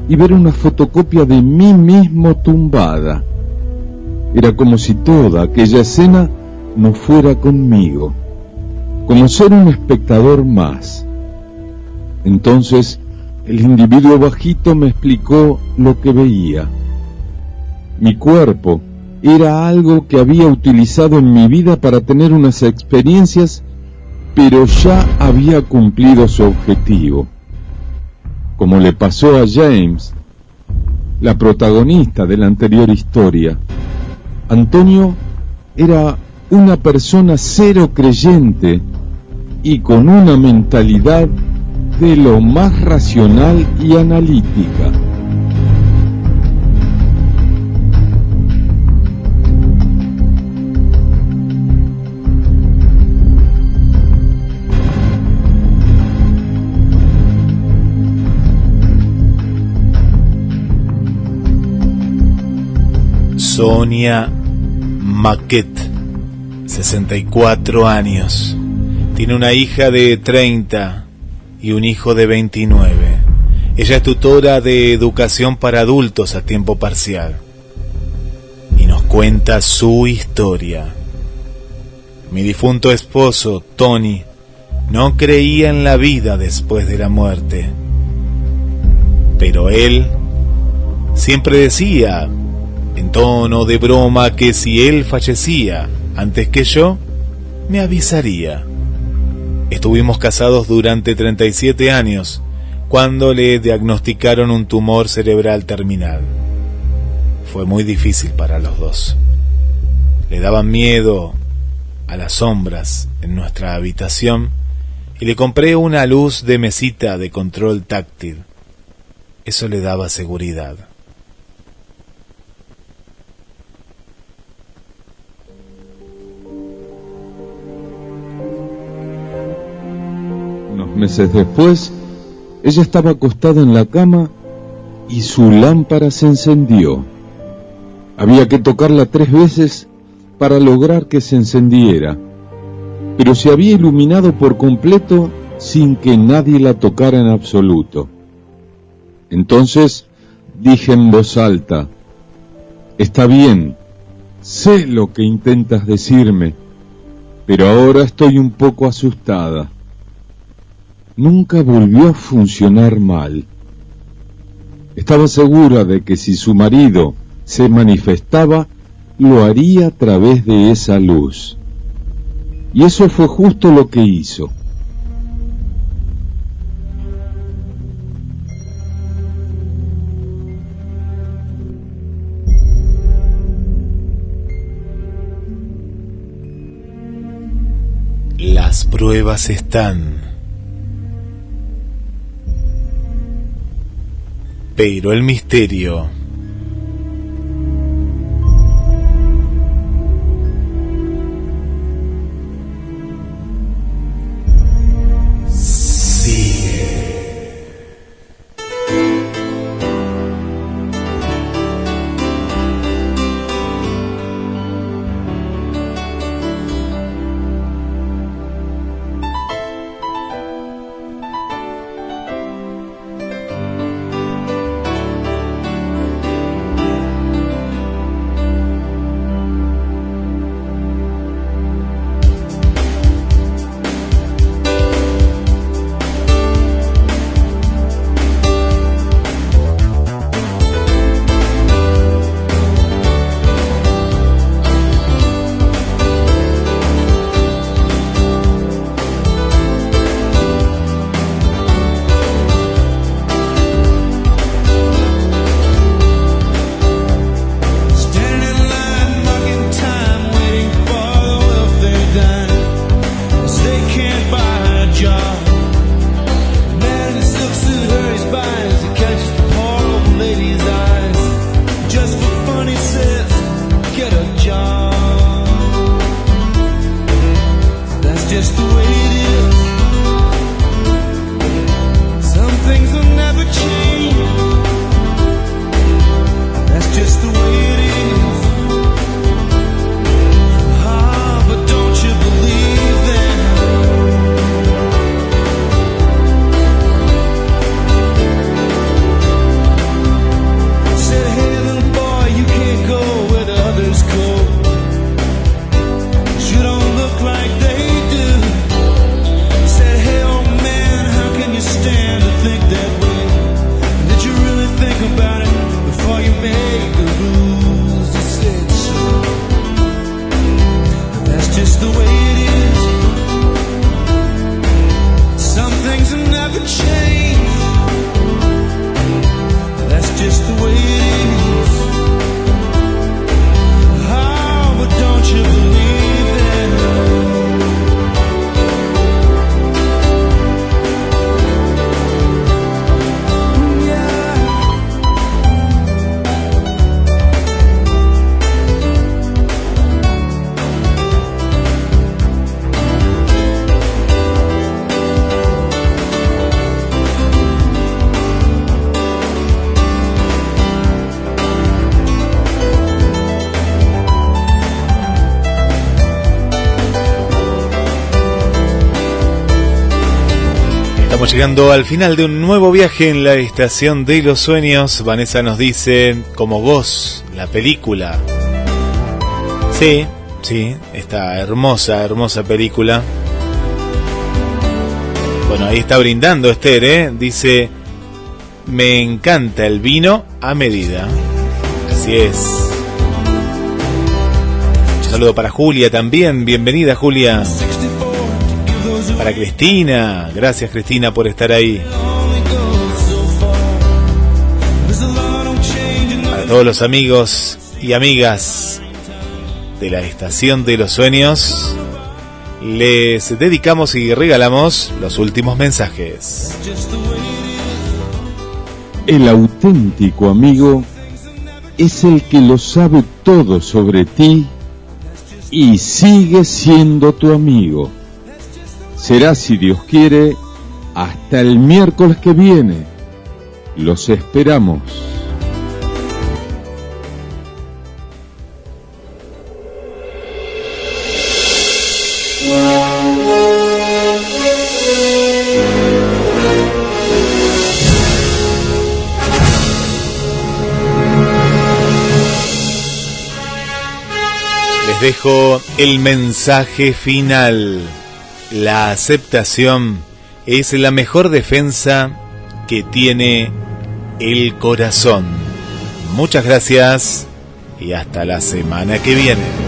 y ver una fotocopia de mí mismo tumbada. Era como si toda aquella escena no fuera conmigo, como ser un espectador más. Entonces, el individuo bajito me explicó lo que veía. Mi cuerpo era algo que había utilizado en mi vida para tener unas experiencias, pero ya había cumplido su objetivo. Como le pasó a James, la protagonista de la anterior historia, Antonio era una persona cero creyente y con una mentalidad de lo más racional y analítica. Sonia Maquet, 64 años, tiene una hija de 30 y un hijo de 29. Ella es tutora de educación para adultos a tiempo parcial y nos cuenta su historia. Mi difunto esposo, Tony, no creía en la vida después de la muerte, pero él siempre decía, en tono de broma, que si él fallecía antes que yo, me avisaría. Estuvimos casados durante 37 años, cuando le diagnosticaron un tumor cerebral terminal. Fue muy difícil para los dos. Le daban miedo a las sombras en nuestra habitación y le compré una luz de mesita de control táctil. Eso le daba seguridad. Unos meses después, ella estaba acostada en la cama y su lámpara se encendió. Había que tocarla 3 veces para lograr que se encendiera, pero se había iluminado por completo sin que nadie la tocara en absoluto. Entonces dije en voz alta: «Está bien, sé lo que intentas decirme, pero ahora estoy un poco asustada». nunca volvió a funcionar mal. Estaba segura de que si su marido se manifestaba, lo haría a través de esa luz. Y eso fue justo lo que hizo. Las pruebas están, pero el misterio Estamos llegando al final de un nuevo viaje en la estación de los sueños. Vanessa nos dice, como Ghost, la película. Sí, esta hermosa película. Bueno, ahí está brindando Esther, dice, me encanta el vino a medida. Así es. Un saludo para Julia también, bienvenida Julia. Para Cristina, gracias Cristina por estar ahí. Para todos los amigos y amigas de la estación de los sueños, les dedicamos y regalamos los últimos mensajes. El auténtico amigo es el que lo sabe todo sobre ti y sigue siendo tu amigo. Será, si Dios quiere, hasta el miércoles que viene. Los esperamos. Les dejo el mensaje final. La aceptación es la mejor defensa que tiene el corazón. Muchas gracias y hasta la semana que viene.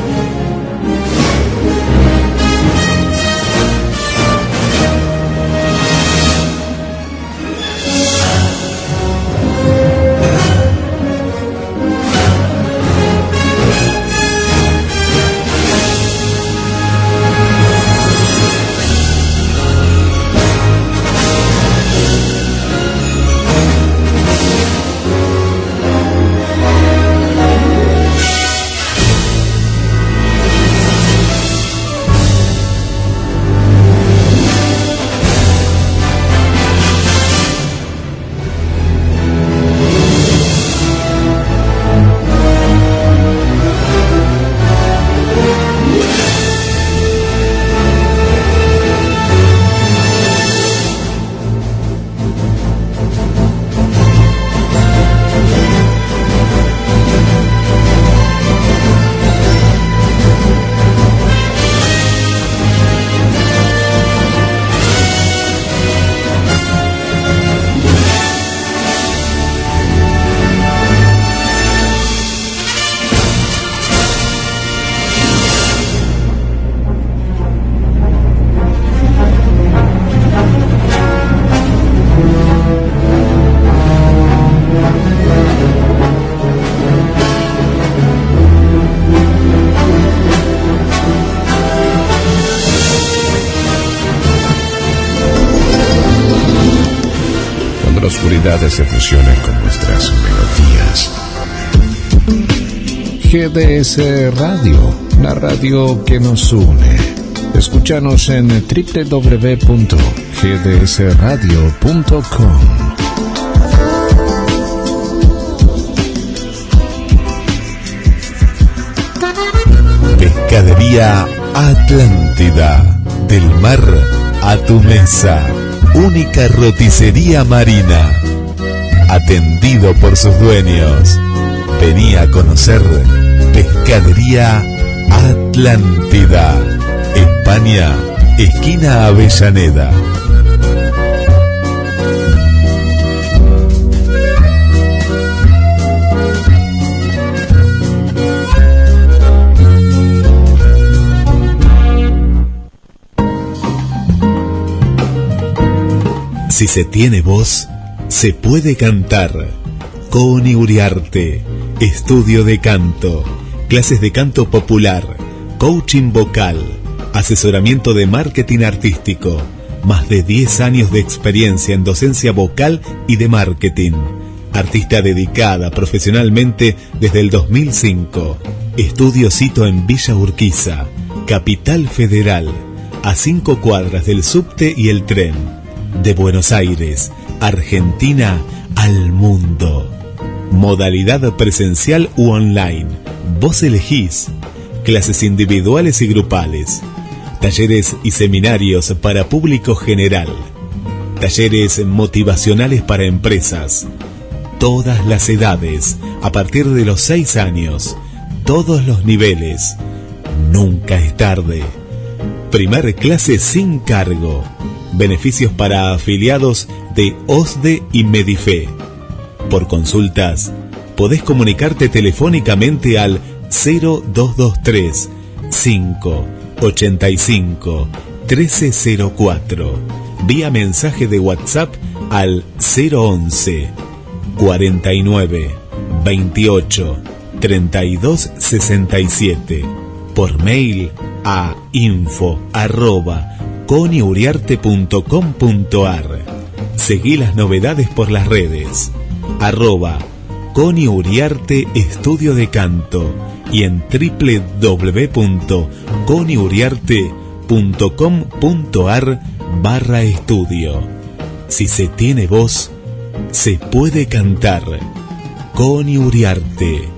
Se fusionan con nuestras melodías. GDS Radio, la radio que nos une. Escúchanos en www.gdsradio.com. Pescadería Atlántida, del mar a tu mesa. Única roticería marina, atendido por sus dueños. Vení a conocer Pescadería Atlántida, España, esquina Avellaneda. Si se tiene voz, se puede cantar. Coni Uriarte, estudio de canto, clases de canto popular, coaching vocal, asesoramiento de marketing artístico, más de 10 años de experiencia en docencia vocal y de marketing. Artista dedicada profesionalmente desde el 2005. Estudio Cito en Villa Urquiza, Capital Federal, a 5 cuadras del subte y el tren. De Buenos Aires, Argentina, al mundo. Modalidad presencial u online. Vos elegís. Clases individuales y grupales. Talleres y seminarios para público general. Talleres motivacionales para empresas. Todas las edades, a partir de los 6 años. Todos los niveles. Nunca es tarde. Primer clase sin cargo. Beneficios para afiliados de OSDE y Medife. Por consultas, podés comunicarte telefónicamente al 0223 585 1304. Vía mensaje de WhatsApp al 011 49 28 32 67. Por mail a info@coniuriarte.com.ar. Seguí las novedades por las redes. @ConiUriarte Estudio de Canto y en www.coniuriarte.com.ar/estudio. Si se tiene voz, se puede cantar. Coni Uriarte,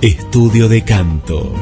Estudio de Canto.